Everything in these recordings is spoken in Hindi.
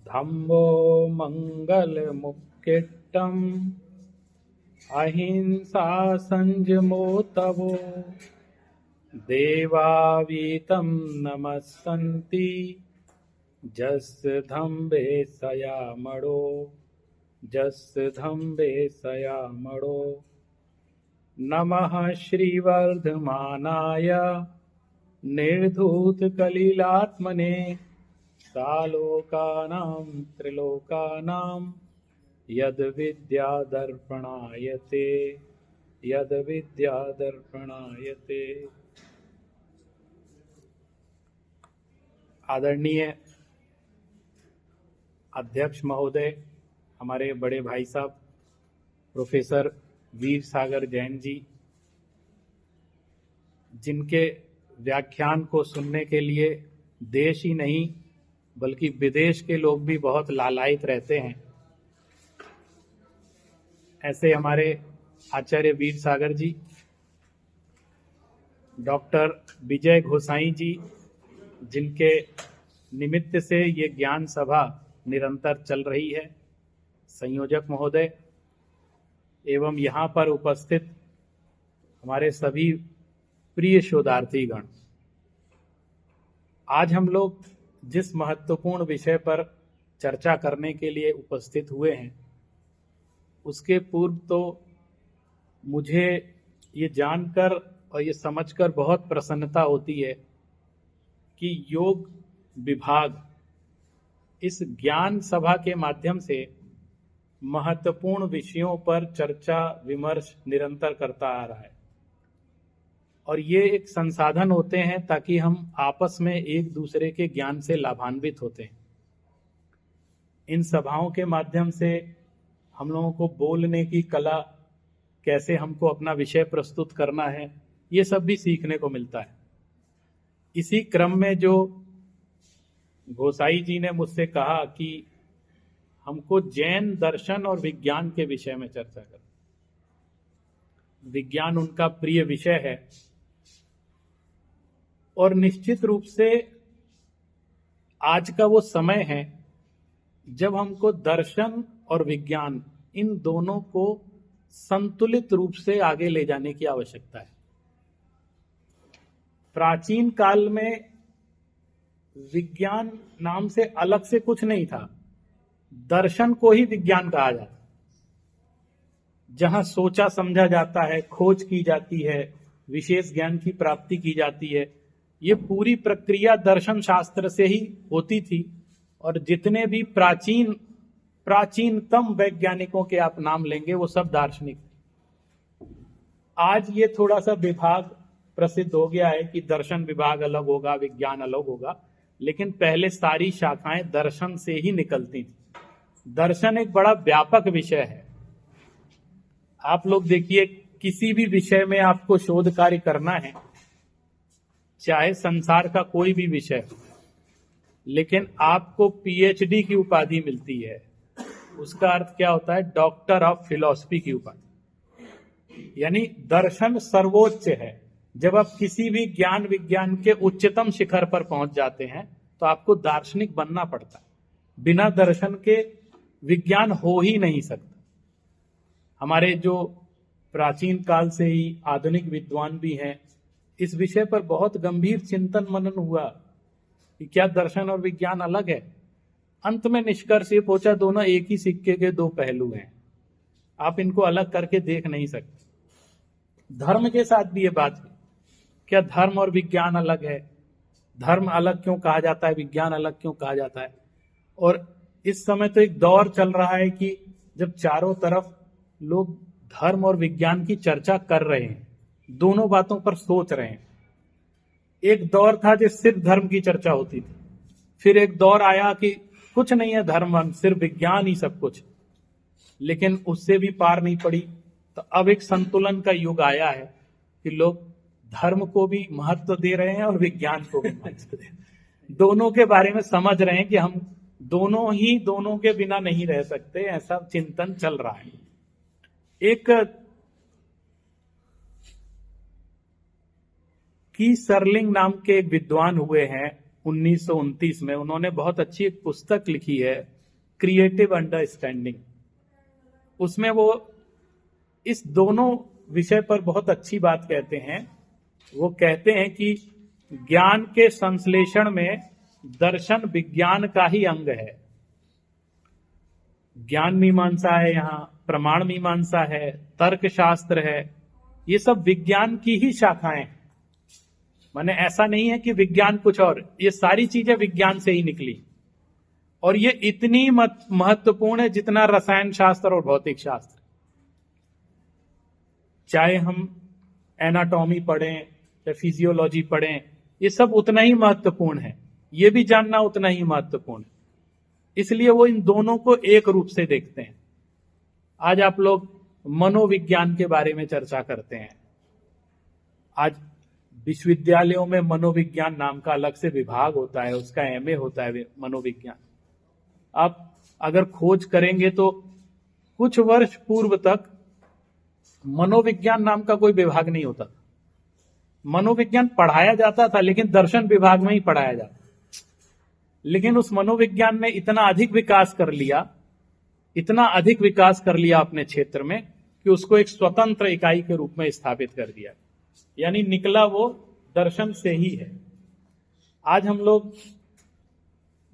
धम्मो मंगलमुक्किट्टम् अहिंसा संयमो तवो देवावीतं नमस्सन्ति जस्धम्बे सयामणो नमः श्रीवर्धमानाय निर्धूतकलिलात्मने सालोकानां त्रिलोकानां यद्विद्यादर्पणायते। आदरणीय अध्यक्ष महोदय, हमारे बड़े भाई साहब प्रोफेसर वीर सागर जैन जी, जिनके व्याख्यान को सुनने के लिए देश ही नहीं बल्कि विदेश के लोग भी बहुत लालायित रहते हैं, ऐसे हमारे आचार्य वीर सागर जी, डॉक्टर विजय घोसाई जी, जिनके निमित्त से ये ज्ञान सभा निरंतर चल रही है, संयोजक महोदय एवं यहाँ पर उपस्थित हमारे सभी प्रिय शोधार्थीगण। आज हम लोग जिस महत्वपूर्ण विषय पर चर्चा करने के लिए उपस्थित हुए हैं, उसके पूर्व तो मुझे ये जानकर और ये समझकर बहुत प्रसन्नता होती है कि योग विभाग इस ज्ञान सभा के माध्यम से महत्वपूर्ण विषयों पर चर्चा विमर्श निरंतर करता आ रहा है, और ये एक संसाधन होते हैं ताकि हम आपस में एक दूसरे के ज्ञान से लाभान्वित होते हैं। इन सभाओं के माध्यम से हम लोगों को बोलने की कला, कैसे हमको अपना विषय प्रस्तुत करना है, ये सब भी सीखने को मिलता है। इसी क्रम में जो घोसाई जी ने मुझसे कहा कि हमको जैन दर्शन और विज्ञान के विषय में चर्चा कर, विज्ञान उनका प्रिय विषय है, और निश्चित रूप से आज का वो समय है जब हमको दर्शन और विज्ञान इन दोनों को संतुलित रूप से आगे ले जाने की आवश्यकता है। प्राचीन काल में विज्ञान नाम से अलग से कुछ नहीं था, दर्शन को ही विज्ञान कहा जाता, जहां सोचा समझा जाता है, खोज की जाती है, विशेष ज्ञान की प्राप्ति की जाती है। ये पूरी प्रक्रिया दर्शन शास्त्र से ही होती थी, और जितने भी प्राचीनतम वैज्ञानिकों के आप नाम लेंगे वो सब दार्शनिक। आज ये थोड़ा सा विभाग प्रसिद्ध हो गया है कि दर्शन विभाग अलग होगा, विज्ञान अलग होगा, लेकिन पहले सारी शाखाएं दर्शन से ही निकलती थी। दर्शन एक बड़ा व्यापक विषय है। आप लोग देखिए, किसी भी विषय में आपको शोध कार्य करना है, चाहे संसार का कोई भी विषय, लेकिन आपको पीएचडी की उपाधि मिलती है। उसका अर्थ क्या होता है? डॉक्टर ऑफ फिलॉसफी की उपाधि। यानी दर्शन सर्वोच्च है। जब आप किसी भी ज्ञान विज्ञान के उच्चतम शिखर पर पहुंच जाते हैं तो आपको दार्शनिक बनना पड़ता है। बिना दर्शन के विज्ञान हो ही नहीं सकता। हमारे जो प्राचीन काल से ही आधुनिक विद्वान भी हैं, इस विषय पर बहुत गंभीर चिंतन मनन हुआ कि क्या दर्शन और विज्ञान अलग है। अंत में निष्कर्ष ये पहुंचा, दोनों एक ही सिक्के के दो पहलू हैं, आप इनको अलग करके देख नहीं सकते। धर्म के साथ भी ये बात है, क्या धर्म और विज्ञान अलग है? धर्म अलग क्यों कहा जाता है, विज्ञान अलग क्यों कहा जाता है? और इस समय तो एक दौर चल रहा है कि जब चारों तरफ लोग धर्म और विज्ञान की चर्चा कर रहे हैं, दोनों बातों पर सोच रहे हैं। एक दौर था जो सिर्फ धर्म की चर्चा होती थी, फिर एक दौर आया कि कुछ नहीं है धर्म, सिर्फ विज्ञान ही सब कुछ, लेकिन उससे भी पार नहीं पड़ी। तो अब एक संतुलन का युग आया है कि लोग धर्म को भी महत्व दे रहे हैं और विज्ञान को भी महत्व दे रहे हैं। दोनों के बारे में समझ रहे हैं कि हम दोनों के बिना नहीं रह सकते, ऐसा चिंतन चल रहा है। एक की सरलिंग नाम के एक विद्वान हुए हैं, 1929 में उन्होंने बहुत अच्छी एक पुस्तक लिखी है, क्रिएटिव अंडरस्टैंडिंग। उसमें वो इस दोनों विषय पर बहुत अच्छी बात कहते हैं। वो कहते हैं कि ज्ञान के संश्लेषण में दर्शन विज्ञान का ही अंग है। ज्ञान मीमांसा है, यहाँ प्रमाण मीमांसा है, तर्क शास्त्र है, ये सब विज्ञान की ही शाखाएं हैं। माने ऐसा नहीं है कि विज्ञान कुछ और, ये सारी चीजें विज्ञान से ही निकली। और ये इतनी महत्वपूर्ण है जितना रसायन शास्त्र और भौतिक शास्त्र। चाहे हम एनाटॉमी पढ़ें या फिजियोलॉजी पढ़ें, ये सब उतना ही महत्वपूर्ण है, ये भी जानना उतना ही महत्वपूर्ण है। इसलिए वो इन दोनों को एक रूप से देखते हैं। आज आप लोग मनोविज्ञान के बारे में चर्चा करते हैं। आज विश्वविद्यालयों में मनोविज्ञान नाम का अलग से विभाग होता है, उसका एमए होता है मनोविज्ञान। आप अगर खोज करेंगे तो कुछ वर्ष पूर्व तक मनोविज्ञान नाम का कोई विभाग नहीं होता था। मनोविज्ञान पढ़ाया जाता था लेकिन दर्शन विभाग में ही पढ़ाया जाता। लेकिन उस मनोविज्ञान ने इतना अधिक विकास कर लिया, इतना अधिक विकास कर लिया अपने क्षेत्र में कि उसको एक स्वतंत्र इकाई के रूप में स्थापित कर दिया। यानी निकला वो दर्शन से ही है। आज हम लोग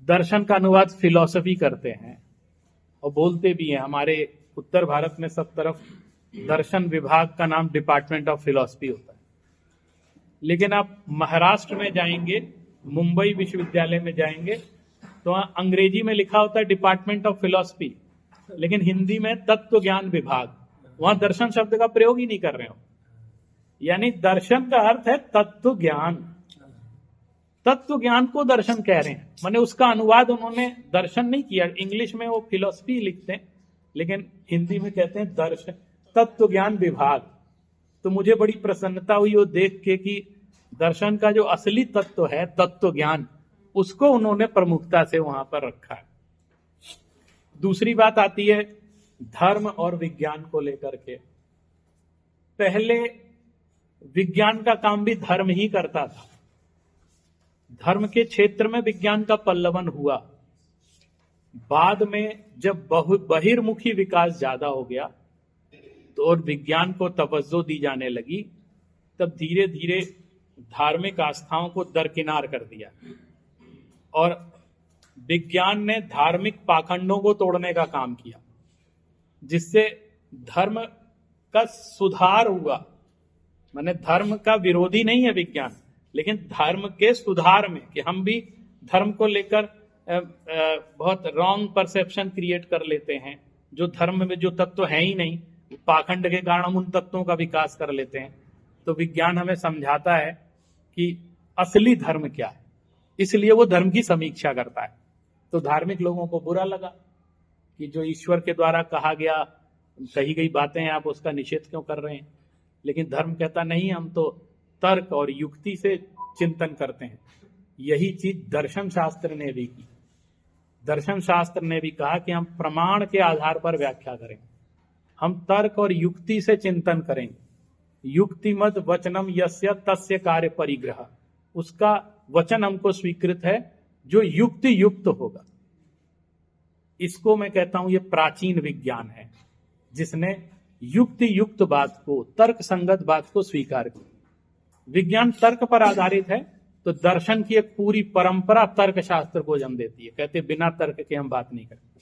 दर्शन का अनुवाद फिलॉसफी करते हैं और बोलते भी हैं। हमारे उत्तर भारत में सब तरफ दर्शन विभाग का नाम डिपार्टमेंट ऑफ फिलॉसफी होता है। लेकिन आप महाराष्ट्र में जाएंगे, मुंबई विश्वविद्यालय में जाएंगे तो वहां अंग्रेजी में लिखा होता है डिपार्टमेंट ऑफ फिलॉसफी, लेकिन हिंदी में तत्व ज्ञान विभाग। वहां दर्शन शब्द का प्रयोग ही नहीं कर रहे हो। यानी दर्शन का अर्थ है तत्व ज्ञान। तत्व ज्ञान को दर्शन कह रहे हैं। माने उसका अनुवाद उन्होंने दर्शन नहीं किया। इंग्लिश में वो फिलॉसफी लिखते हैं लेकिन हिंदी में कहते हैं दर्शन, तत्व ज्ञान विभाग। तो मुझे बड़ी प्रसन्नता हुई वो देख के कि दर्शन का जो असली तत्व है, तत्व ज्ञान, उसको उन्होंने प्रमुखता से वहां पर रखा है। दूसरी बात आती है धर्म और विज्ञान को लेकर के। पहले विज्ञान का काम भी धर्म ही करता था। धर्म के क्षेत्र में विज्ञान का पल्लवन हुआ। बाद में जब बहिर्मुखी विकास ज्यादा हो गया तो और विज्ञान को तवज्जो दी जाने लगी, तब धीरे धीरे धार्मिक आस्थाओं को दरकिनार कर दिया और विज्ञान ने धार्मिक पाखंडों को तोड़ने का काम किया, जिससे धर्म का सुधार हुआ। माने धर्म का विरोधी नहीं है विज्ञान, लेकिन धर्म के सुधार में, कि हम भी धर्म को लेकर बहुत रॉन्ग परसेप्शन क्रिएट कर लेते हैं। जो धर्म में जो तत्व है ही नहीं, पाखंड के कारण हम उन तत्वों का विकास कर लेते हैं। तो विज्ञान हमें समझाता है कि असली धर्म क्या है, इसलिए वो धर्म की समीक्षा करता है। तो धार्मिक लोगों को बुरा लगा कि जो ईश्वर के द्वारा कहा गया, कही गई बातें हैं, आप उसका निषेध क्यों कर रहे हैं। लेकिन धर्म कहता नहीं, हम तो तर्क और युक्ति से चिंतन करते हैं। यही चीज दर्शन शास्त्र ने भी की। दर्शन शास्त्र ने भी कहा कि हम प्रमाण के आधार पर व्याख्या करें, हम तर्क और युक्ति से चिंतन करेंगे। युक्तिमद वचनम यस्य तस्य कार्य परिग्रह, उसका वचन हमको स्वीकृत है जो युक्ति युक्त होगा। इसको मैं कहता हूं ये प्राचीन विज्ञान है, जिसने युक्ति युक्त बात को, तर्क संगत बात को स्वीकार किया। विज्ञान तर्क पर आधारित है, तो दर्शन की एक पूरी परंपरा तर्क शास्त्र को जन्म देती है। कहते बिना तर्क के हम बात नहीं करते,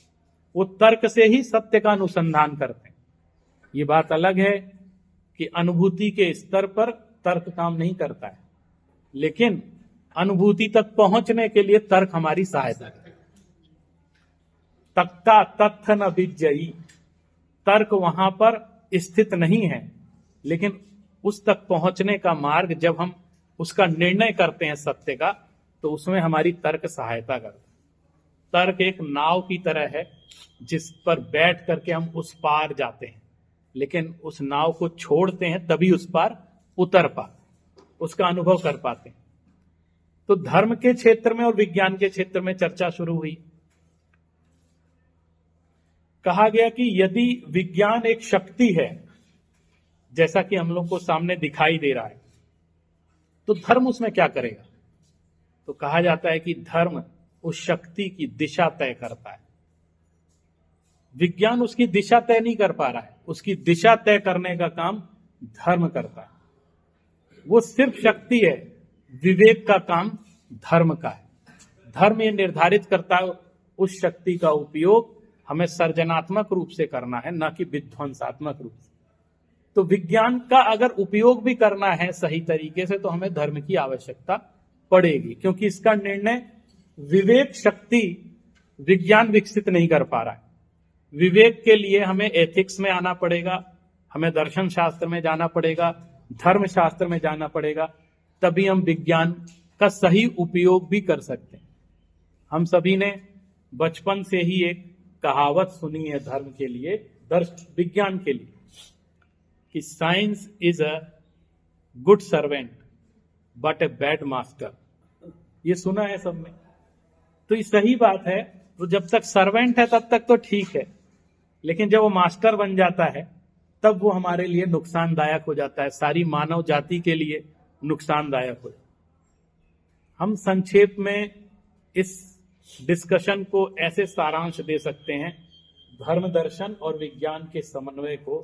वो तर्क से ही सत्य का अनुसंधान करते हैं। ये बात अलग है कि अनुभूति के स्तर पर तर्क काम नहीं करता है, लेकिन अनुभूति तक पहुंचने के लिए तर्क हमारी सहायता करता है। तक्ता तथ्य न विज्जयी, तर्क वहां पर स्थित नहीं है, लेकिन उस तक पहुंचने का मार्ग जब हम उसका निर्णय करते हैं सत्य का, तो उसमें हमारी तर्क सहायता करता है। तर्क एक नाव की तरह है जिस पर बैठ करके हम उस पार जाते हैं, लेकिन उस नाव को छोड़ते हैं तभी उस पार उतर पाते, उसका अनुभव कर पाते हैं। तो धर्म के क्षेत्र में और विज्ञान के क्षेत्र में चर्चा शुरू हुई। कहा गया कि यदि विज्ञान एक शक्ति है, जैसा कि हम लोग को सामने दिखाई दे रहा है, तो धर्म उसमें क्या करेगा। तो कहा जाता है कि धर्म उस शक्ति की दिशा तय करता है। विज्ञान उसकी दिशा तय नहीं कर पा रहा है, उसकी दिशा तय करने का काम धर्म करता है। वो सिर्फ शक्ति है, विवेक का काम धर्म का है। धर्म ये निर्धारित करता है उस शक्ति का उपयोग हमें सृजनात्मक रूप से करना है, न कि विध्वंसात्मक रूप से। तो विज्ञान का अगर उपयोग भी करना है सही तरीके से तो हमें धर्म की आवश्यकता पड़ेगी, क्योंकि इसका निर्णय विवेक शक्ति विज्ञान विकसित नहीं कर पा रहा है। विवेक के लिए हमें एथिक्स में आना पड़ेगा, हमें दर्शन शास्त्र में जाना पड़ेगा, धर्म शास्त्र में जाना पड़ेगा, तभी हम विज्ञान का सही उपयोग भी कर सकते हैं। हम सभी ने बचपन से ही एक कहावत सुनी है धर्म के लिए, विज्ञान के लिए, कि science is a good servant but a bad master. ये सुना है सबने, तो ये सही बात है। तो जब तक सर्वेंट है तब तक तो ठीक है, लेकिन जब वो मास्टर बन जाता है तब वो हमारे लिए नुकसानदायक हो जाता है, सारी मानव जाति के लिए नुकसानदायक हो जाता है। हम संक्षेप में इस डिस्कशन को ऐसे सारांश दे सकते हैं धर्म दर्शन और विज्ञान के समन्वय को,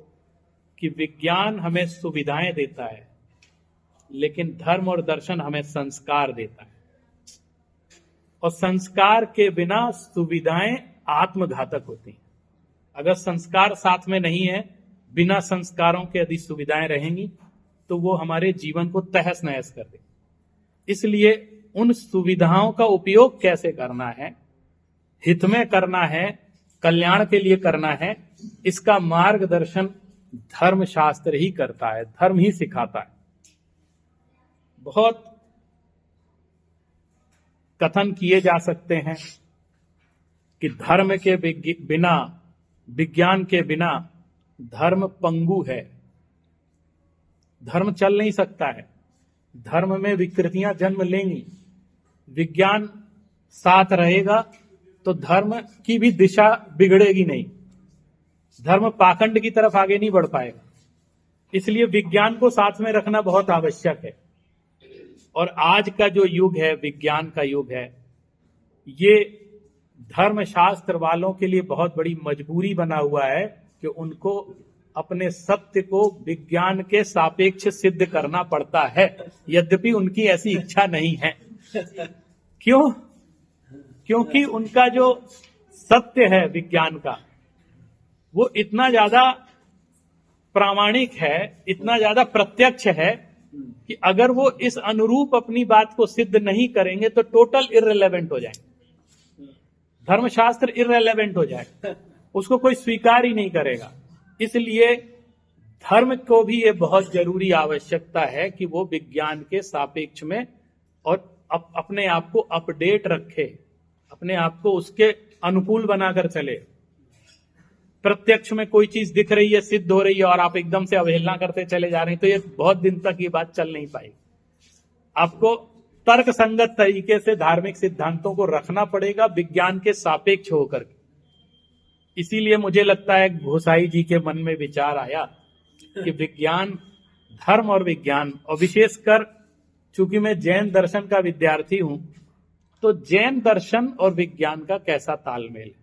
कि विज्ञान हमें सुविधाएं देता है लेकिन धर्म और दर्शन हमें संस्कार देता है, और संस्कार के बिना सुविधाएं आत्मघातक होती हैं। अगर संस्कार साथ में नहीं है, बिना संस्कारों के यदि सुविधाएं रहेंगी तो वो हमारे जीवन को तहस नहस कर देगी। इसलिए उन सुविधाओं का उपयोग कैसे करना है, हित में करना है, कल्याण के लिए करना है, इसका मार्गदर्शन धर्मशास्त्र ही करता है, धर्म ही सिखाता है। बहुत कथन किए जा सकते हैं कि धर्म के बिना, विज्ञान के बिना धर्म पंगु है, धर्म चल नहीं सकता है, धर्म में विकृतियां जन्म लेंगी। विज्ञान साथ रहेगा तो धर्म की भी दिशा बिगड़ेगी नहीं, धर्म पाखंड की तरफ आगे नहीं बढ़ पाएगा। इसलिए विज्ञान को साथ में रखना बहुत आवश्यक है। और आज का जो युग है, विज्ञान का युग है, ये धर्मशास्त्र वालों के लिए बहुत बड़ी मजबूरी बना हुआ है कि उनको अपने सत्य को विज्ञान के सापेक्ष सिद्ध करना पड़ता है, यद्यपि उनकी ऐसी इच्छा नहीं है। क्यों? क्योंकि उनका जो सत्य है विज्ञान का, वो इतना ज्यादा प्रामाणिक है, इतना ज्यादा प्रत्यक्ष है कि अगर वो इस अनुरूप अपनी बात को सिद्ध नहीं करेंगे तो टोटल इररिलेवेंट हो जाएंगे, धर्मशास्त्र इररिलेवेंट हो जाएगा, उसको कोई स्वीकार ही नहीं करेगा। इसलिए धर्म को भी ये बहुत जरूरी आवश्यकता है कि वो विज्ञान के सापेक्ष में और अपने आप को अपडेट रखे, अपने आप को उसके अनुकूल बनाकर चले। प्रत्यक्ष में कोई चीज दिख रही है, सिद्ध हो रही है, और आप एकदम से अवहेलना करते चले जा रहे हैं, तो ये बहुत दिन तक ये बात चल नहीं पाएगी। आपको तर्क संगत तरीके से धार्मिक सिद्धांतों को रखना पड़ेगा, विज्ञान के सापेक्ष होकर के। इसीलिए मुझे लगता है घोसाई जी के मन में विचार आया कि विज्ञान, धर्म और विज्ञान, और विशेषकर चूंकि मैं जैन दर्शन का विद्यार्थी हूं, तो जैन दर्शन और विज्ञान का कैसा तालमेल है।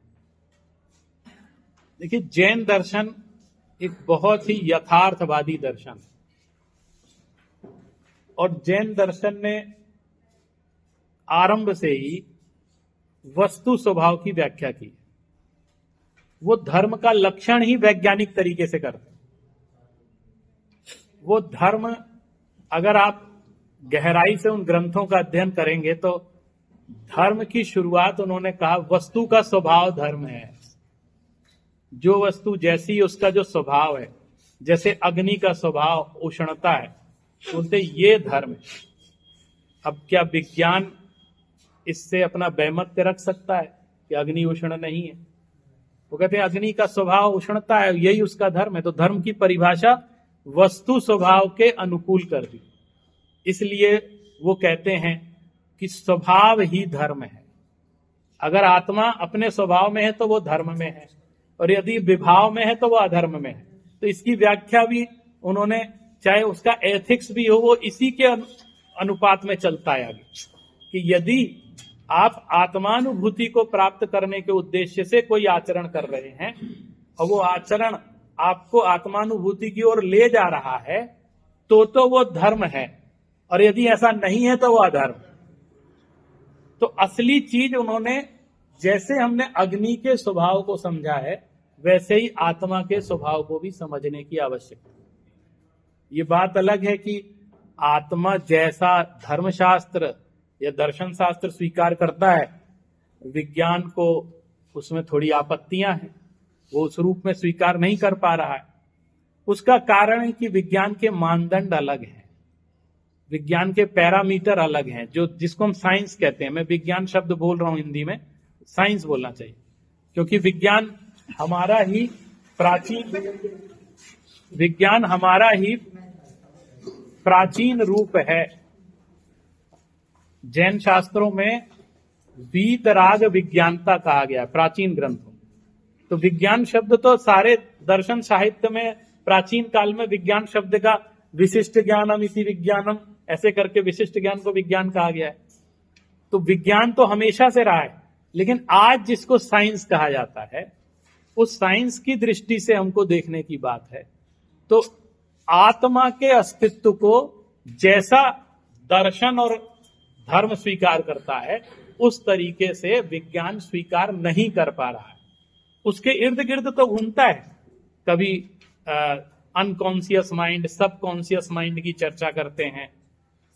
देखिए, जैन दर्शन एक बहुत ही यथार्थवादी दर्शन है, और जैन दर्शन ने आरंभ से ही वस्तु स्वभाव की व्याख्या की। वो धर्म का लक्षण ही वैज्ञानिक तरीके से करते हैं। वो धर्म, अगर आप गहराई से उन ग्रंथों का अध्ययन करेंगे तो धर्म की शुरुआत उन्होंने कहा वस्तु का स्वभाव धर्म है। जो वस्तु जैसी उसका जो स्वभाव है, जैसे अग्नि का स्वभाव उष्णता है, बोलते ये धर्म है। अब क्या विज्ञान इससे अपना वैमत्य रख सकता है कि अग्नि उष्ण नहीं है? वो कहते हैं अग्नि का स्वभाव उष्णता है, यही उसका धर्म है। तो धर्म की परिभाषा वस्तु स्वभाव के अनुकूल कर दी। इसलिए वो कहते हैं कि स्वभाव ही धर्म है। अगर आत्मा अपने स्वभाव में है तो वो धर्म में है, और यदि विभाव में है तो वो अधर्म में है। तो इसकी व्याख्या भी उन्होंने, चाहे उसका एथिक्स भी हो, वो इसी के अनुपात में चलता है आगे। कि यदि आप आत्मानुभूति को प्राप्त करने के उद्देश्य से कोई आचरण कर रहे हैं और वो आचरण आपको आत्मानुभूति की ओर ले जा रहा है तो वो धर्म है, और यदि ऐसा नहीं है तो वो अधर्म। तो असली चीज उन्होंने, जैसे हमने अग्नि के स्वभाव को समझा है वैसे ही आत्मा के स्वभाव को भी समझने की आवश्यकता है। ये बात अलग है कि आत्मा जैसा धर्मशास्त्र या दर्शन शास्त्र स्वीकार करता है, विज्ञान को उसमें थोड़ी आपत्तियां हैं, वो उस रूप में स्वीकार नहीं कर पा रहा है। उसका कारण है कि विज्ञान के मानदंड अलग हैं, विज्ञान के पैरामीटर अलग हैं, जो जिसको हम साइंस कहते हैं। मैं विज्ञान शब्द बोल रहा हूं, हिंदी में साइंस बोलना चाहिए, क्योंकि विज्ञान हमारा ही प्राचीन रूप है। जैन शास्त्रों में वीतराग विज्ञानता कहा गया है प्राचीन ग्रंथों। तो विज्ञान शब्द तो सारे दर्शन साहित्य में प्राचीन काल में विज्ञान शब्द का विशिष्ट ज्ञानम इति विज्ञानम ऐसे करके विशिष्ट ज्ञान को विज्ञान कहा गया है। तो विज्ञान तो हमेशा से रहा है, लेकिन आज जिसको साइंस कहा जाता है उस साइंस की दृष्टि से हमको देखने की बात है। तो आत्मा के अस्तित्व को जैसा दर्शन और धर्म स्वीकार करता है उस तरीके से विज्ञान स्वीकार नहीं कर पा रहा है। उसके इर्द गिर्द तो घूमता है, कभी अनकॉन्शियस माइंड, सबकॉन्शियस माइंड की चर्चा करते हैं।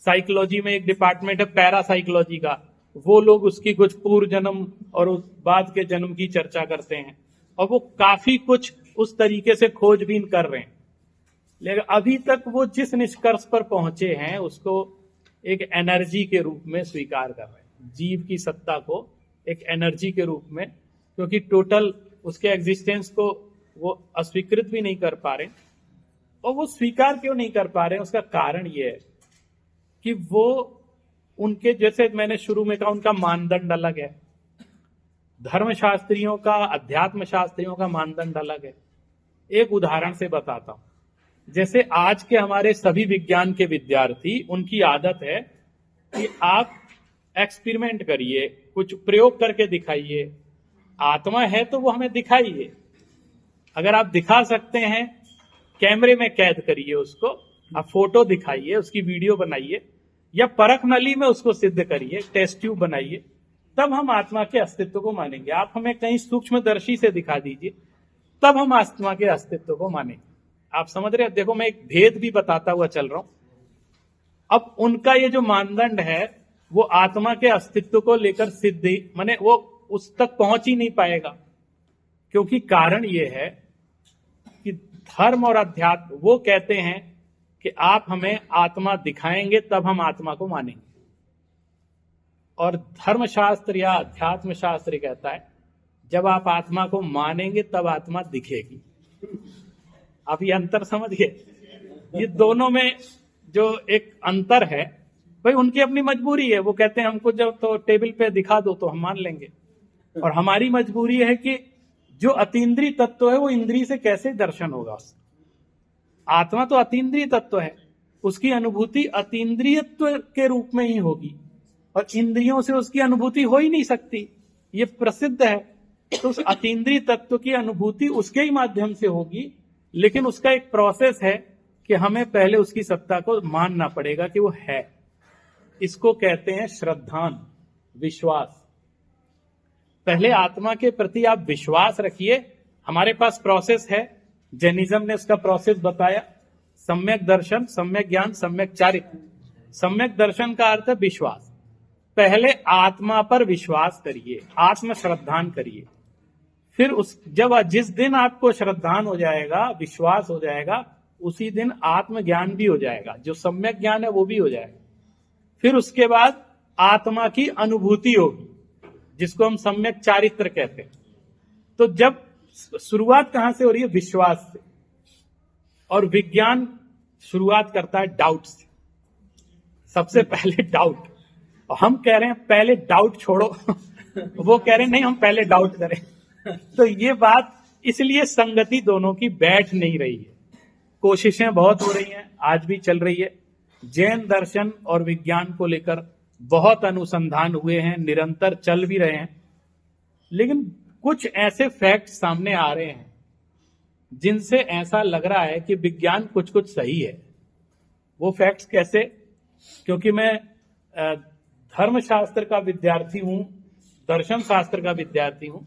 साइकोलॉजी में एक डिपार्टमेंट है पैरासाइकोलॉजी का, वो लोग उसकी कुछ पूर्व जन्म और उस बाद के जन्म की चर्चा करते हैं, और वो काफी कुछ उस तरीके से खोजबीन कर रहे हैं। लेकिन अभी तक वो जिस निष्कर्ष पर पहुंचे हैं उसको एक एनर्जी के रूप में स्वीकार कर रहे हैं, जीव की सत्ता को एक एनर्जी के रूप में, क्योंकि टोटल उसके एग्जिस्टेंस को वो अस्वीकृत भी नहीं कर पा रहे। और वो स्वीकार क्यों नहीं कर पा रहे हैं, उसका कारण ये है कि वो उनके, जैसे मैंने शुरू में कहा, उनका मानदंड अलग है। धर्मशास्त्रियों का, अध्यात्म शास्त्रियों का मानदंड अलग है। एक उदाहरण से बताता हूं। जैसे आज के हमारे सभी विज्ञान के विद्यार्थी, उनकी आदत है कि आप एक्सपेरिमेंट करिए, कुछ प्रयोग करके दिखाइए। आत्मा है तो वो हमें दिखाइए, अगर आप दिखा सकते हैं कैमरे में कैद करिए उसको, आप फोटो दिखाइए, उसकी वीडियो बनाइए, या परख नली में उसको सिद्ध करिए, टेस्ट ट्यूब बनाइए, तब हम आत्मा के अस्तित्व को मानेंगे। आप हमें कहीं सूक्ष्मदर्शी से दिखा दीजिए, तब हम आत्मा के अस्तित्व को मानेंगे। आप समझ रहे हैं? देखो, मैं एक भेद भी बताता हुआ चल रहा हूं। अब उनका ये जो मानदंड है वो आत्मा के अस्तित्व को लेकर सिद्धि, माने वो उस तक पहुंच ही नहीं पाएगा, क्योंकि कारण ये है कि धर्म और अध्यात्म, वो कहते हैं कि आप हमें आत्मा दिखाएंगे तब हम आत्मा को मानेंगे, और धर्मशास्त्र या अध्यात्म शास्त्र कहता है जब आप आत्मा को मानेंगे तब आत्मा दिखेगी। आप ये अंतर समझिए, ये दोनों में जो एक अंतर है, भाई उनकी अपनी मजबूरी है। वो कहते हैं हमको जब तो टेबल पे दिखा दो तो हम मान लेंगे, और हमारी मजबूरी है कि जो अतीन्द्रिय तत्व है वो इंद्रिय से कैसे दर्शन होगा। आत्मा तो अतीन्द्रिय तत्व है, उसकी अनुभूति अतीन्द्रियत्व के रूप में ही होगी, और इंद्रियों से उसकी अनुभूति हो ही नहीं सकती, ये प्रसिद्ध है। तो उस अतीन्द्रिय तत्व की अनुभूति उसके ही माध्यम से होगी, लेकिन उसका एक प्रोसेस है कि हमें पहले उसकी सत्ता को मानना पड़ेगा कि वो है। इसको कहते हैं श्रद्धान, विश्वास। पहले आत्मा के प्रति आप विश्वास रखिए। हमारे पास प्रोसेस है, जैनिज्म ने उसका प्रोसेस बताया, सम्यक दर्शन, सम्यक ज्ञान, सम्यक चारित्र। सम्यक दर्शन का अर्थ है विश्वास। पहले आत्मा पर विश्वास करिए, आत्म श्रद्धान करिए, फिर जब जिस दिन आपको श्रद्धान हो जाएगा, विश्वास हो जाएगा, उसी दिन आत्मज्ञान भी हो जाएगा, जो सम्यक ज्ञान है वो भी हो जाएगा। फिर उसके बाद आत्मा की अनुभूति होगी, जिसको हम सम्यक चारित्र कहते हैं। तो जब शुरुआत कहां से हो रही है? विश्वास से। और विज्ञान शुरुआत करता है डाउट से। सबसे पहले डाउट, और हम कह रहे हैं पहले डाउट छोड़ो वो कह रहे हैं नहीं, हम पहले डाउट करें। तो ये बात, इसलिए संगति दोनों की बैठ नहीं रही है। कोशिशें बहुत हो रही हैं, आज भी चल रही है। जैन दर्शन और विज्ञान को लेकर बहुत अनुसंधान हुए हैं, निरंतर चल भी रहे हैं, लेकिन कुछ ऐसे फैक्ट सामने आ रहे हैं जिनसे ऐसा लग रहा है कि विज्ञान कुछ कुछ सही है। वो फैक्ट्स कैसे? क्योंकि मैं धर्मशास्त्र का विद्यार्थी हूं, दर्शन शास्त्र का विद्यार्थी हूं,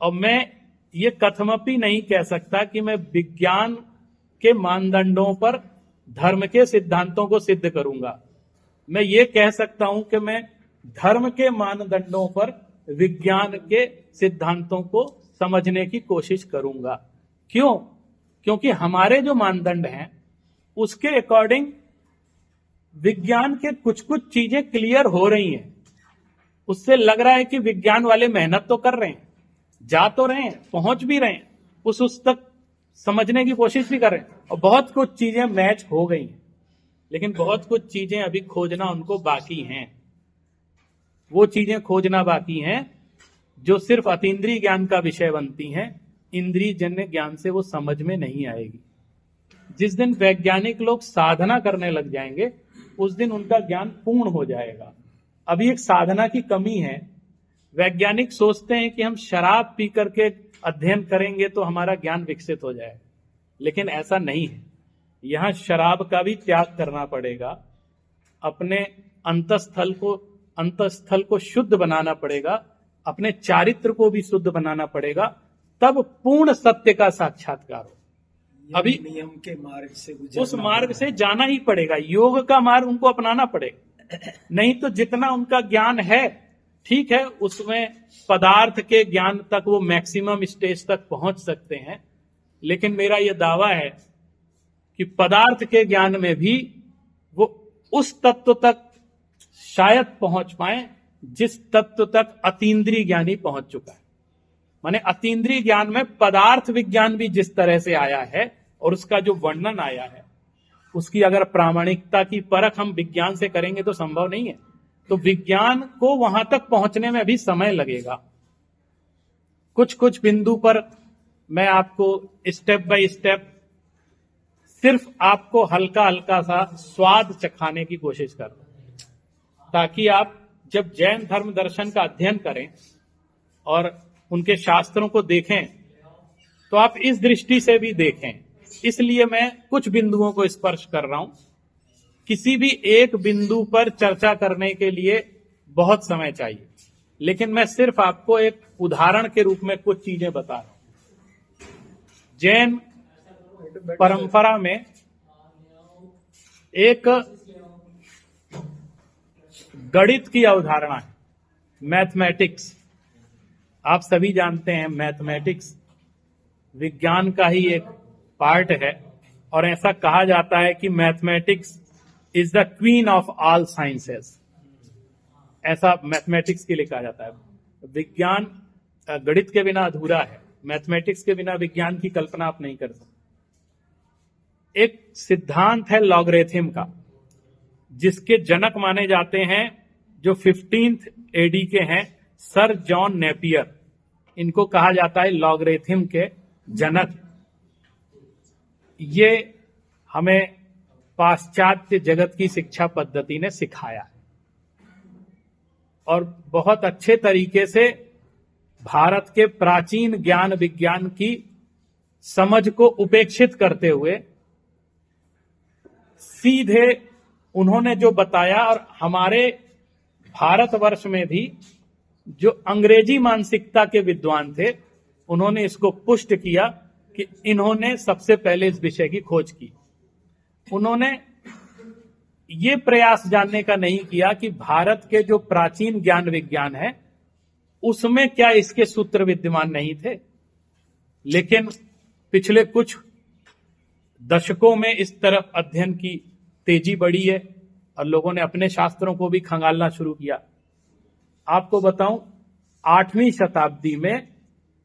और मैं ये कथमपि नहीं कह सकता कि मैं विज्ञान के मानदंडों पर धर्म के सिद्धांतों को सिद्ध करूंगा। मैं ये कह सकता हूं कि मैं धर्म के मानदंडों पर विज्ञान के सिद्धांतों को समझने की कोशिश करूंगा। क्यों? क्योंकि हमारे जो मानदंड हैं उसके अकॉर्डिंग विज्ञान के कुछ कुछ चीजें क्लियर हो रही हैं। उससे लग रहा है कि विज्ञान वाले मेहनत तो कर रहे हैं, जा तो रहे हैं, पहुंच भी रहे हैं, उस तक समझने की कोशिश भी कर रहे हैं, और बहुत कुछ चीजें मैच हो गई हैं, लेकिन बहुत कुछ चीजें अभी खोजना उनको बाकी हैं। वो चीजें खोजना बाकी हैं जो सिर्फ अतीन्द्रिय ज्ञान का विषय बनती हैं, इंद्रिय जन्य ज्ञान से वो समझ में नहीं आएगी। जिस दिन वैज्ञानिक लोग साधना करने लग जाएंगे उस दिन उनका ज्ञान पूर्ण हो जाएगा। अभी एक साधना की कमी है। वैज्ञानिक सोचते हैं कि हम शराब पी करके अध्ययन करेंगे तो हमारा ज्ञान विकसित हो जाए, लेकिन ऐसा नहीं है। यहां शराब का भी त्याग करना पड़ेगा, अपने अंतस्थल को शुद्ध बनाना पड़ेगा, अपने चारित्र को भी शुद्ध बनाना पड़ेगा, तब पूर्ण सत्य का साक्षात्कार हो। अभी नियम के मार्ग से उस मार्ग से जाना ही पड़ेगा, योग का मार्ग उनको अपनाना पड़ेगा। नहीं तो जितना उनका ज्ञान है ठीक है, उसमें पदार्थ के ज्ञान तक वो मैक्सिमम स्टेज तक पहुंच सकते हैं, लेकिन मेरा यह दावा है कि पदार्थ के ज्ञान में भी वो उस तत्व तक शायद पहुंच पाए जिस तत्व तक अतीन्द्रिय ज्ञानी पहुंच चुका है। माने अतीन्द्रिय ज्ञान में पदार्थ विज्ञान भी जिस तरह से आया है और उसका जो वर्णन आया है, उसकी अगर प्रामाणिकता की परख हम विज्ञान से करेंगे तो संभव नहीं है। तो विज्ञान को वहां तक पहुंचने में अभी समय लगेगा। कुछ कुछ बिंदु पर मैं आपको स्टेप बाय स्टेप सिर्फ आपको हल्का हल्का सा स्वाद चखाने की कोशिश कर रहा हूं, ताकि आप जब जैन धर्म दर्शन का अध्ययन करें और उनके शास्त्रों को देखें तो आप इस दृष्टि से भी देखें। इसलिए मैं कुछ बिंदुओं को स्पर्श कर रहा हूं। किसी भी एक बिंदु पर चर्चा करने के लिए बहुत समय चाहिए, लेकिन मैं सिर्फ आपको एक उदाहरण के रूप में कुछ चीजें बता रहा हूं। जैन परंपरा में एक गणित की अवधारणा है, मैथमेटिक्स। आप सभी जानते हैं मैथमेटिक्स विज्ञान का ही एक पार्ट है, और ऐसा कहा जाता है कि mathematics is the queen of all sciences. ऐसा मैथमेटिक्स के लिए कहा जाता है। विज्ञान गणित के बिना अधूरा है, मैथमेटिक्स के बिना विज्ञान की कल्पना आप नहीं कर सकते। एक सिद्धांत है लॉगरिथम का, जिसके जनक माने जाते हैं जो 15th AD के हैं, सर जॉन नेपियर। इनको कहा जाता है लॉगरिथम के जनक। ये हमें पाश्चात्य जगत की शिक्षा पद्धति ने सिखाया और बहुत अच्छे तरीके से भारत के प्राचीन ज्ञान विज्ञान की समझ को उपेक्षित करते हुए सीधे उन्होंने जो बताया, और हमारे भारतवर्ष में भी जो अंग्रेजी मानसिकता के विद्वान थे उन्होंने इसको पुष्ट किया कि इन्होंने सबसे पहले इस विषय की खोज की। उन्होंने ये प्रयास जानने का नहीं किया कि भारत के जो प्राचीन ज्ञान विज्ञान है उसमें क्या इसके सूत्र विद्यमान नहीं थे, लेकिन पिछले कुछ दशकों में इस तरफ अध्ययन की तेजी बढ़ी है और लोगों ने अपने शास्त्रों को भी खंगालना शुरू किया। आपको बताऊं, 8वीं शताब्दी में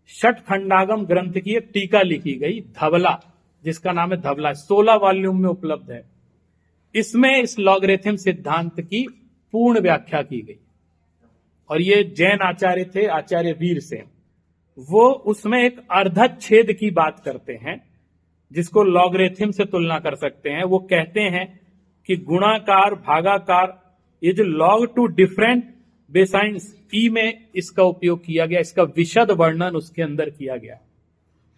षटखंडागम ग्रंथ की एक टीका लिखी गई, धवला, जिसका नाम है धवला, 16 वॉल्यूम में उपलब्ध है। इसमें इस लॉगरिथम सिद्धांत की पूर्ण व्याख्या की गई, और ये जैन आचार्य थे, आचार्य वीर सेन। वो उसमें एक अर्धच्छेद की बात करते हैं, जिसको लॉगरिथम से तुलना कर सकते हैं। वो कहते हैं कि गुणाकार, भागाकार ये जो लॉग टू डिफरेंट बेसाइंस ई में इसका उपयोग किया गया, इसका विशद वर्णन उसके अंदर किया गया।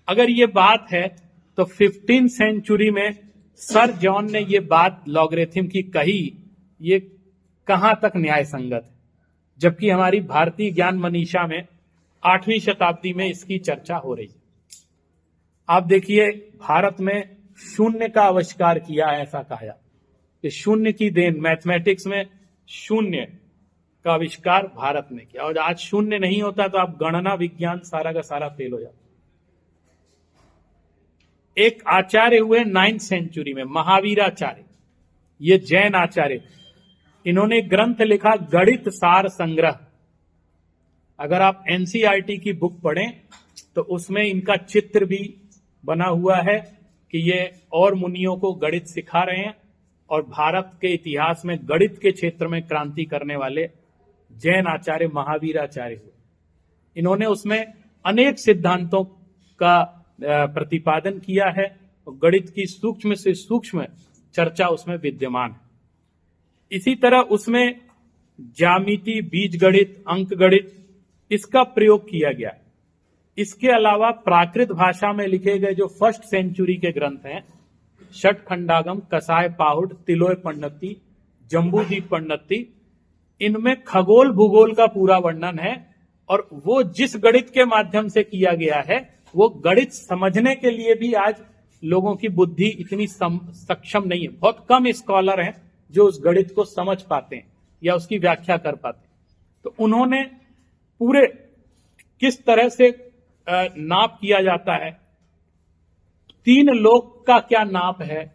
अगर ये बात है तो 15वीं सेंचुरी में सर जॉन ने ये बात लॉगरिथम की कही, ये कहां तक न्याय संगत है, जबकि हमारी भारतीय ज्ञान मनीषा में 8वीं शताब्दी में इसकी चर्चा हो रही है। आप देखिए, भारत में शून्य का आविष्कार किया है, ऐसा कहा जाता है कि शून्य की देन, मैथमेटिक्स में शून्य का आविष्कार भारत ने किया। और आज शून्य नहीं होता तो आप गणना विज्ञान सारा का सारा फेल हो जाता। एक आचार्य हुए 9वीं सेंचुरी में, महावीराचार्य, ये जैन आचार्य, इन्होंने ग्रंथ लिखा गणित सार संग्रह। अगर आप एनसीईआरटी की बुक पढ़ें तो उसमें इनका चित्र भी बना हुआ है कि ये और मुनियों को गणित सिखा रहे हैं, और भारत के इतिहास में गणित के क्षेत्र में क्रांति करने वाले जैन आचार्य महावीराचार्य हुए। इन्होंने उसमें अनेक सिद्धांतों का प्रतिपादन किया है, और गणित की सूक्ष्म से सूक्ष्म चर्चा उसमें विद्यमान है। इसी तरह उसमें ज्यामिति, बीजगणित, अंकगणित, इसका प्रयोग किया गया है। इसके अलावा प्राकृत भाषा में लिखे गए जो 1st सेंचुरी के ग्रंथ हैं, षटखंडागम, कसाय पाहुड़, तिलोय पंडिती, जम्बूदीप पंडिती, इनमें खगोल भूगोल का पूरा वर्णन है। और वो जिस गणित के माध्यम से किया गया है, वो गणित समझने के लिए भी आज लोगों की बुद्धि इतनी सक्षम नहीं है। बहुत कम स्कॉलर हैं जो उस गणित को समझ पाते हैं या उसकी व्याख्या कर पाते हैं। तो उन्होंने पूरे किस तरह से नाप किया जाता है, 3 लोक का क्या नाप है,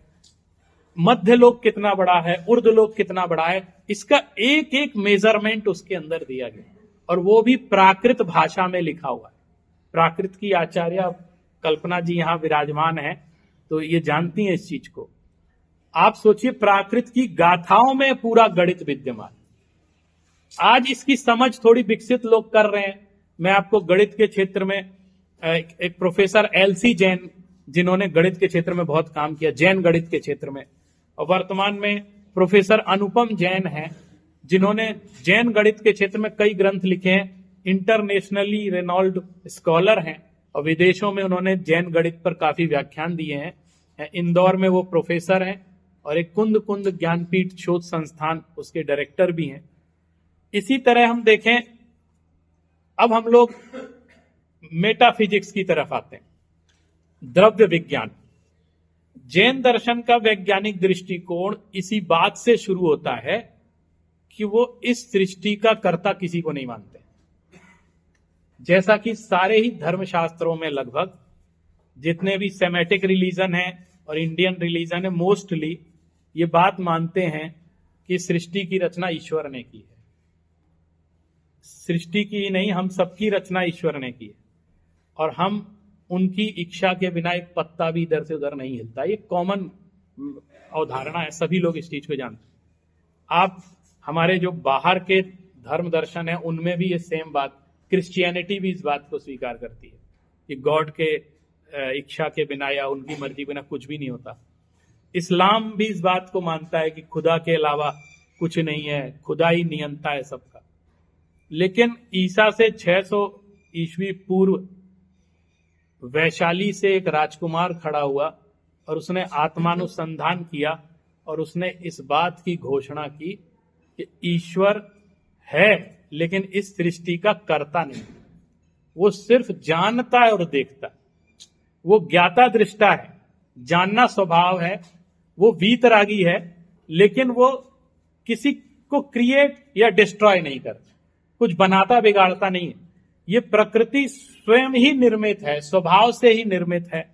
मध्य लोक कितना बड़ा है, ऊर्ध्व लोक कितना बड़ा है, इसका एक एक मेजरमेंट उसके अंदर दिया गया, और वो भी प्राकृत भाषा में लिखा हुआ है। प्राकृत की आचार्य कल्पना जी यहां विराजमान है, तो ये जानती हैं इस चीज को। आप सोचिए, प्राकृत की गाथाओं में पूरा गणित विद्यमान। आज इसकी समझ थोड़ी विकसित लोग कर रहे हैं। मैं आपको गणित के क्षेत्र में एक प्रोफेसर एलसी जैन, जिन्होंने गणित के क्षेत्र में बहुत काम किया, जैन गणित के क्षेत्र में, और वर्तमान में प्रोफेसर अनुपम जैन हैं, जिन्होंने जैन गणित के क्षेत्र में कई ग्रंथ लिखे हैं, इंटरनेशनली रेनॉल्ड स्कॉलर हैं, और विदेशों में उन्होंने जैन गणित पर काफी व्याख्यान दिए हैं। इंदौर में वो प्रोफेसर हैं, और एक कुंद कुंद ज्ञानपीठ शोध संस्थान उसके डायरेक्टर भी हैं। इसी तरह हम देखें, अब हम लोग मेटाफिजिक्स की तरफ आते हैं, द्रव्य विज्ञान। जैन दर्शन का वैज्ञानिक दृष्टिकोण इसी बात से शुरू होता है कि वो इस सृष्टि का कर्ता किसी को नहीं मानते। जैसा कि सारे ही धर्मशास्त्रों में लगभग जितने भी सेमेटिक रिलीजन है और इंडियन रिलीजन है, मोस्टली ये बात मानते हैं कि सृष्टि की रचना ईश्वर ने की है। सृष्टि की ही नहीं, हम सबकी रचना ईश्वर ने की है, और हम उनकी इच्छा के बिना एक पत्ता भी इधर से उधर नहीं हिलता। ये कॉमन अवधारणा है, सभी लोग इस चीज को जानते हैं। आप हमारे जो बाहर के धर्म दर्शन है उनमें भी ये सेम बात, क्रिश्चियनिटी भी इस बात को स्वीकार करती है कि गॉड के इच्छा के बिना या उनकी मर्जी बिना कुछ भी नहीं होता। इस्लाम भी इस बात को मानता है कि खुदा के अलावा कुछ नहीं है, खुदा ही नियंता है सबका। लेकिन ईसा से 600 ईस्वी पूर्व वैशाली से एक राजकुमार खड़ा हुआ और उसने आत्मानुसंधान किया, और उसने इस बात की घोषणा की कि ईश्वर है लेकिन इस सृष्टि का कर्ता नहीं। वो सिर्फ जानता है और देखता है, वो ज्ञाता दृष्टा है, जानना स्वभाव है, वो वीतरागी है, लेकिन वो किसी को क्रिएट या डिस्ट्रॉय नहीं करता, कुछ बनाता बिगाड़ता नहीं है। ये प्रकृति स्वयं ही निर्मित है, स्वभाव से ही निर्मित है,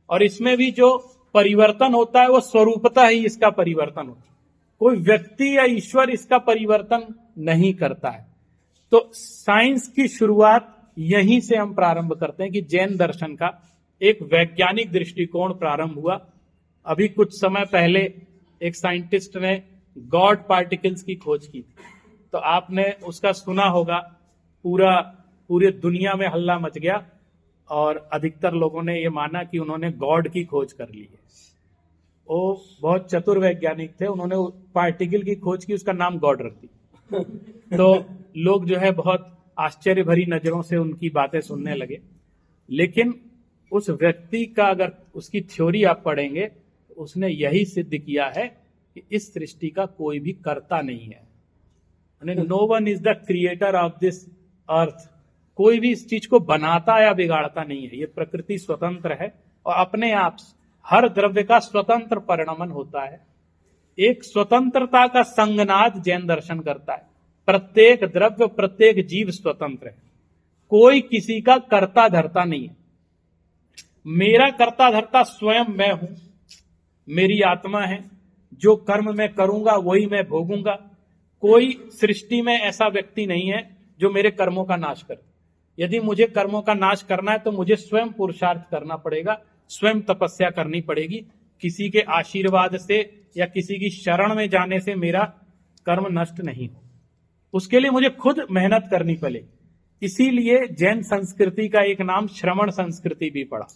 और इसमें भी जो परिवर्तन होता है वो स्वरूपता ही इसका परिवर्तन होता है। कोई व्यक्ति या ईश्वर इसका परिवर्तन नहीं करता है। तो साइंस की शुरुआत यहीं से हम प्रारंभ करते हैं कि जैन दर्शन का एक वैज्ञानिक दृष्टिकोण प्रारंभ हुआ। अभी कुछ समय पहले एक साइंटिस्ट ने गॉड पार्टिकल्स की खोज की थी, तो आपने उसका सुना होगा। पूरे दुनिया में हल्ला मच गया, और अधिकतर लोगों ने यह माना कि उन्होंने गॉड की खोज कर ली है। वो बहुत चतुर वैज्ञानिक थे, उन्होंने पार्टिकल की खोज की, उसका नाम गॉड रख दी। तो लोग जो है बहुत आश्चर्य भरी नजरों से उनकी बातें सुनने लगे। लेकिन उस व्यक्ति का अगर उसकी थ्योरी आप पढ़ेंगे तो उसने यही सिद्ध किया है कि इस सृष्टि का कोई भी कर्ता नहीं है। No one is the creator of this earth. कोई भी इस चीज को बनाता या बिगाड़ता नहीं है। ये प्रकृति स्वतंत्र है और अपने आप हर द्रव्य का स्वतंत्र परिणमन होता है। एक स्वतंत्रता का संगनाद जैन दर्शन करता है। प्रत्येक द्रव्य, प्रत्येक जीव स्वतंत्र है, कोई किसी का कर्ता धर्ता नहीं है। मेरा कर्ता धर्ता स्वयं मैं हूं, मेरी आत्मा है, जो कर्म मैं करूंगा वही मैं भोगूंगा। कोई सृष्टि में ऐसा व्यक्ति नहीं है जो मेरे कर्मों का नाश करे। यदि मुझे कर्मों का नाश करना है तो मुझे स्वयं पुरुषार्थ करना पड़ेगा, स्वयं तपस्या करनी पड़ेगी। किसी के आशीर्वाद से या किसी की शरण में जाने से मेरा कर्म नष्ट नहीं हो, उसके लिए मुझे खुद मेहनत करनी पड़ेगी। इसीलिए जैन संस्कृति का एक नाम श्रमण संस्कृति भी पड़ा।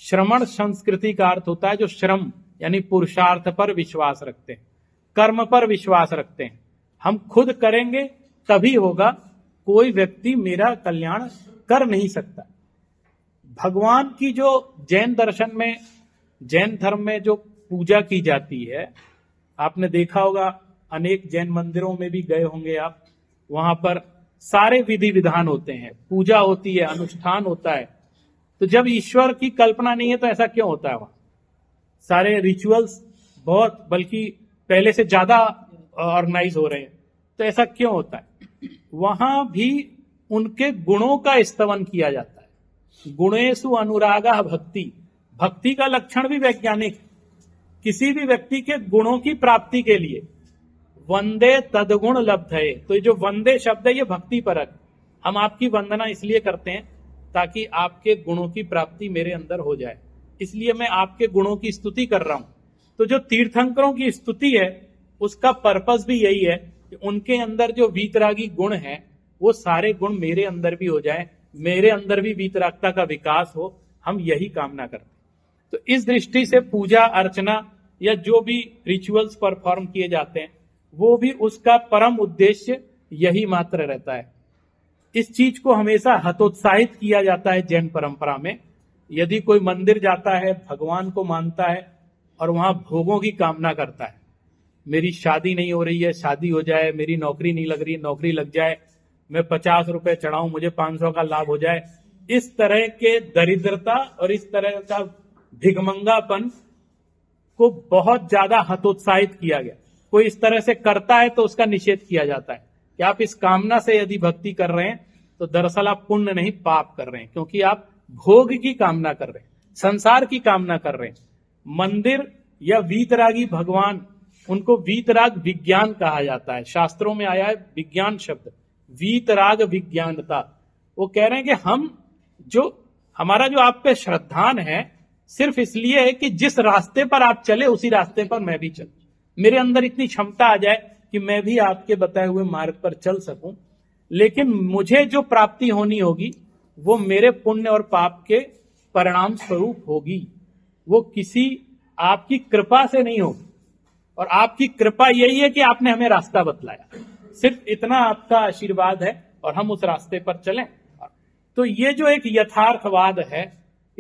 श्रमण संस्कृति का अर्थ होता है जो श्रम यानी पुरुषार्थ पर विश्वास रखते हैं, कर्म पर विश्वास रखते हैं। हम खुद करेंगे तभी होगा, कोई व्यक्ति मेरा कल्याण कर नहीं सकता। भगवान की जो जैन दर्शन में, जैन धर्म में जो पूजा की जाती है, आपने देखा होगा, अनेक जैन मंदिरों में भी गए होंगे आप, वहां पर सारे विधि विधान होते हैं, पूजा होती है, अनुष्ठान होता है। तो जब ईश्वर की कल्पना नहीं है तो ऐसा क्यों होता है? वहां सारे रिचुअल्स बहुत, बल्कि पहले से ज्यादा ऑर्गेनाइज हो रहे हैं, तो ऐसा क्यों होता है? वहां भी उनके गुणों का स्तवन किया जाता है। गुणेषु अनुरागा भक्ति। भक्ति का लक्षण भी वैज्ञानिक है। किसी भी व्यक्ति के गुणों की प्राप्ति के लिए वंदे तदगुण लब्धये, तो ये जो वंदे शब्द है ये भक्ति परक। हम आपकी वंदना इसलिए करते हैं ताकि आपके गुणों की प्राप्ति मेरे अंदर हो जाए, इसलिए मैं आपके गुणों की स्तुति कर रहा हूं। तो जो तीर्थंकरों की स्तुति है उसका पर्पस भी यही है कि उनके अंदर जो वीतरागी गुण है वो सारे गुण मेरे अंदर भी हो जाए, मेरे अंदर भी वीतरागता का विकास हो। हम यही कामना करते हैं। तो इस दृष्टि से पूजा अर्चना या जो भी रिचुअल्स परफॉर्म किए जाते हैं वो भी उसका परम उद्देश्य यही मात्र रहता है। इस चीज को हमेशा हतोत्साहित किया जाता है जैन परंपरा में। यदि कोई मंदिर जाता है, भगवान को मानता है और वहां भोगों की कामना करता है, मेरी शादी नहीं हो रही है, शादी हो जाए, मेरी नौकरी नहीं लग रही, नौकरी लग जाए, मैं 50 रुपए चढ़ाऊं, मुझे 500 का लाभ हो जाए, इस तरह के दरिद्रता और इस तरह का भिगमंगापन को बहुत ज्यादा हतोत्साहित किया गया। कोई इस तरह से करता है तो उसका निषेध किया जाता है कि आप इस कामना से यदि भक्ति कर रहे हैं तो दरअसल आप पुण्य नहीं पाप कर रहे हैं, क्योंकि आप भोग की कामना कर रहे हैं, संसार की कामना कर रहे हैं। मंदिर या वीतरागी भगवान, उनको वीतराग विज्ञान कहा जाता है। शास्त्रों में आया है विज्ञान शब्द, वीतराग विज्ञानता। वो कह रहे हैं कि हम जो हमारा जो आप पे श्रद्धान है सिर्फ इसलिए है कि जिस रास्ते पर आप चले उसी रास्ते पर मैं भी चलूं, मेरे अंदर इतनी क्षमता आ जाए कि मैं भी आपके बताए हुए मार्ग पर चल सकूं। लेकिन मुझे जो प्राप्ति होनी होगी वो मेरे पुण्य और पाप के परिणाम स्वरूप होगी, वो किसी आपकी कृपा से नहीं होगी। और आपकी कृपा यही है कि आपने हमें रास्ता बतलाया, सिर्फ इतना आपका आशीर्वाद है और हम उस रास्ते पर चलें। तो ये जो एक यथार्थवाद है,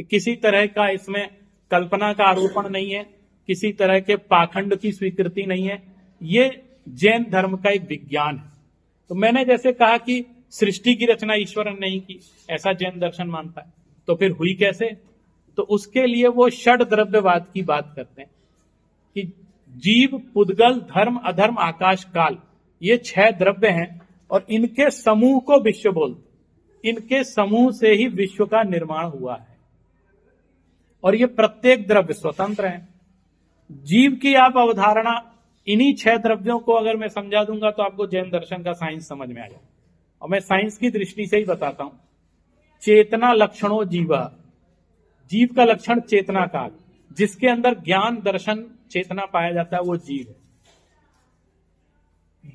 किसी तरह का इसमें कल्पना का आरोपण नहीं है, किसी तरह के पाखंड की स्वीकृति नहीं है, ये जैन धर्म का एक विज्ञान है। तो मैंने जैसे कहा कि सृष्टि की रचना ईश्वर ने नहीं की, ऐसा जैन दर्शन मानता है, तो फिर हुई कैसे? तो उसके लिए वो षड द्रव्यवाद की बात करते हैं कि जीव, पुद्गल, धर्म, अधर्म, आकाश, काल, ये 6 द्रव्य हैं और इनके समूह को विश्व बोलते। इनके समूह से ही विश्व का निर्माण हुआ है और ये प्रत्येक द्रव्य स्वतंत्र है। जीव की आप अवधारणा इन्हीं 6 द्रव्यों को अगर मैं समझा दूंगा तो आपको जैन दर्शन का साइंस समझ में आ जाए। और मैं साइंस की दृष्टि से ही बताता हूं। चेतना लक्षणों जीवा, जीव का लक्षण चेतना का, जिसके अंदर ज्ञान, दर्शन, चेतना पाया जाता है वो जीव है।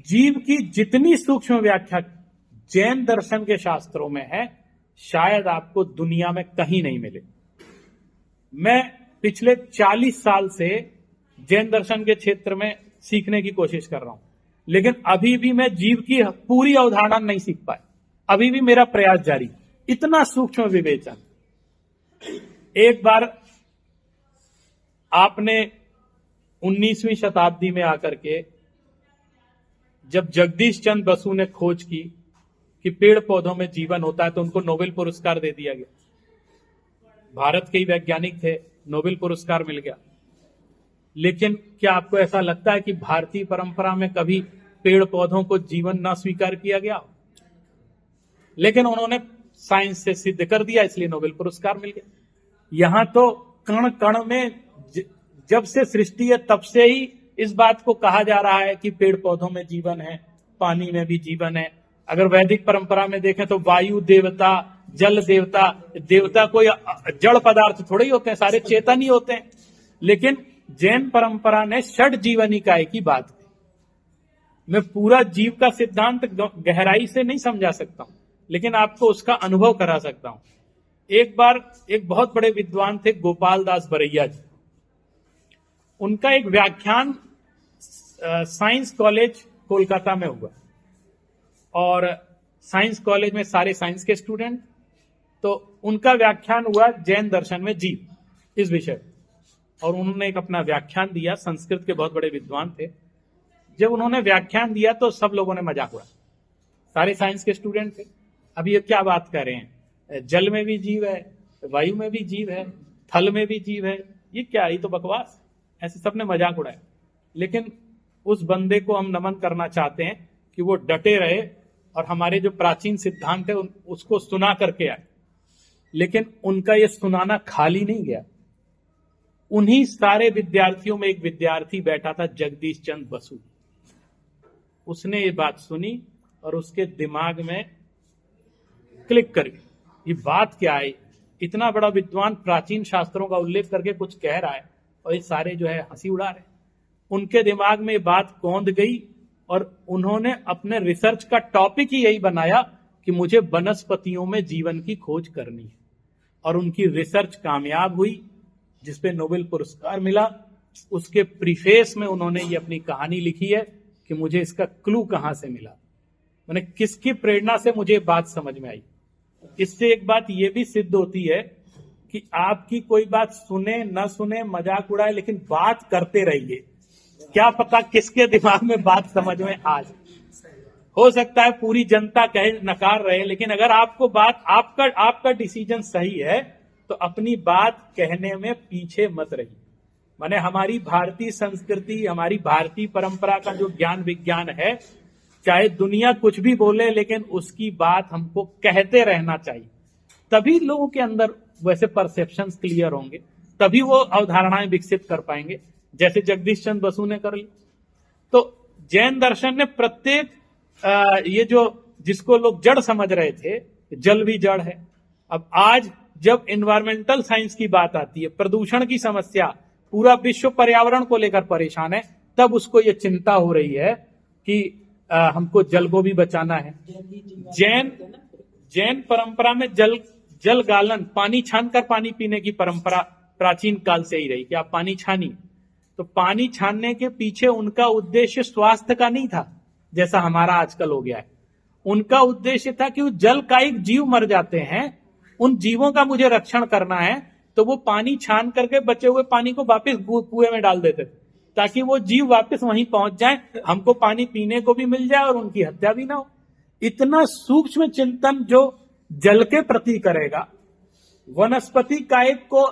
जीव की जितनी सूक्ष्म व्याख्या जैन दर्शन के शास्त्रों में है, शायद आपको दुनिया में कहीं नहीं मिले। मैं पिछले 40 साल से जैन दर्शन के क्षेत्र में सीखने की कोशिश कर रहा हूं, लेकिन अभी भी मैं जीव की पूरी अवधारणा नहीं सीख पाया। अभी भी मेरा प्रयास जारी, इतना सूक्ष्म विवेचन। एक बार आपने 19वीं शताब्दी में आकर के जब जगदीश चंद्र बसु ने खोज की कि पेड़ पौधों में जीवन होता है, तो उनको नोबेल पुरस्कार दे दिया गया। भारत के ही वैज्ञानिक थे, नोबेल पुरस्कार मिल गया। लेकिन क्या आपको ऐसा लगता है कि भारतीय परंपरा में कभी पेड़ पौधों को जीवन न स्वीकार किया गया? लेकिन उन्होंने साइंस से सिद्ध कर दिया, इसलिए नोबेल पुरस्कार मिल गया। यहां तो कण कण में जब से सृष्टि है तब से ही इस बात को कहा जा रहा है कि पेड़ पौधों में जीवन है, पानी में भी जीवन है। अगर वैदिक परंपरा में देखें तो वायु देवता, जल देवता, देवता कोई जड़ पदार्थ थोड़े ही होते हैं, सारे चेतन ही होते हैं। लेकिन जैन परंपरा ने षड जीवनिकाय की बात की। मैं पूरा जीव का सिद्धांत गहराई से नहीं समझा सकता हूं, लेकिन आपको उसका अनुभव करा सकता हूं। एक बार एक बहुत बड़े विद्वान थे गोपाल दास बरैया जी, उनका एक व्याख्यान साइंस कॉलेज कोलकाता में हुआ, और साइंस कॉलेज में सारे साइंस के स्टूडेंट, तो उनका व्याख्यान हुआ जैन दर्शन में जीव, इस विषय। और उन्होंने एक अपना व्याख्यान दिया, संस्कृत के बहुत बड़े विद्वान थे। जब उन्होंने व्याख्यान दिया तो सब लोगों ने मजाक उड़ाया, सारे साइंस के स्टूडेंट थे। अब ये क्या बात कर रहे हैं, जल में भी जीव है, वायु में भी जीव है, थल में भी जीव है, ये क्या, ये तो बकवास। ऐसे सबने मजाक उड़ाया। लेकिन उस बंदे को हम नमन करना चाहते हैं कि वो डटे रहे और हमारे जो प्राचीन सिद्धांत है उसको सुना करके आए। लेकिन उनका ये सुनाना खाली नहीं गया। उन्हीं सारे विद्यार्थियों में एक विद्यार्थी बैठा था, जगदीश चंद्र बसु। उसने ये बात सुनी और उसके दिमाग में क्लिक कर गई, ये बात क्या है। इतना बड़ा विद्वान प्राचीन शास्त्रों का उल्लेख करके कुछ कह रहा है और ये सारे जो है हंसी उड़ा रहे। उनके दिमाग में ये बात कौंध गई और उन्होंने अपने रिसर्च का टॉपिक ही यही बनाया कि मुझे वनस्पतियों में जीवन की खोज करनी है। और उनकी रिसर्च कामयाब हुई, जिसपे नोबेल पुरस्कार मिला। उसके प्रीफेस में उन्होंने ये अपनी कहानी लिखी है कि मुझे इसका क्लू कहां से मिला, मैंने किसकी प्रेरणा से मुझे बात समझ में आई। इससे एक बात ये भी सिद्ध होती है कि आपकी कोई बात सुने न सुने, मजाक उड़ाए, लेकिन बात करते रहिए। क्या पता किसके दिमाग में बात समझ में आ जाए। हो सकता है पूरी जनता कहे नकार रहे, लेकिन अगर आपको बात आपका डिसीजन सही है तो अपनी बात कहने में पीछे मत रहिए। माने हमारी भारतीय संस्कृति, हमारी भारतीय परंपरा का जो ज्ञान विज्ञान है, चाहे दुनिया कुछ भी बोले, लेकिन उसकी बात हमको कहते रहना चाहिए। तभी लोगों के अंदर वैसे परसेप्शंस क्लियर होंगे, तभी वो अवधारणाएं विकसित कर पाएंगे, जैसे जगदीश चंद्र बसु ने कर ली। तो जैन दर्शन ने प्रत्येक ये जो जिसको लोग जड़ समझ रहे थे, जल भी जड़ है। अब आज जब एनवायरमेंटल साइंस की बात आती है, प्रदूषण की समस्या, पूरा विश्व पर्यावरण को लेकर परेशान है, तब उसको ये चिंता हो रही है कि हमको जल को भी बचाना है। जैन परंपरा में जल गालन, पानी छानकर पानी पीने की परंपरा प्राचीन काल से ही रही कि आप पानी छानी। तो पानी छानने के पीछे उनका उद्देश्य स्वास्थ्य का नहीं था, जैसा हमारा आजकल हो गया है। उनका उद्देश्य था कि जल का एक जीव मर जाते हैं, उन जीवों का मुझे रक्षण करना है, तो वो पानी छान करके बचे हुए पानी को वापस कुएं में डाल देते थे, ताकि वो जीव वापस वहीं पहुंच जाए, हमको पानी पीने को भी मिल जाए और उनकी हत्या भी ना हो। इतना सूक्ष्म चिंतन जो जल के प्रति करेगा। वनस्पति कायक को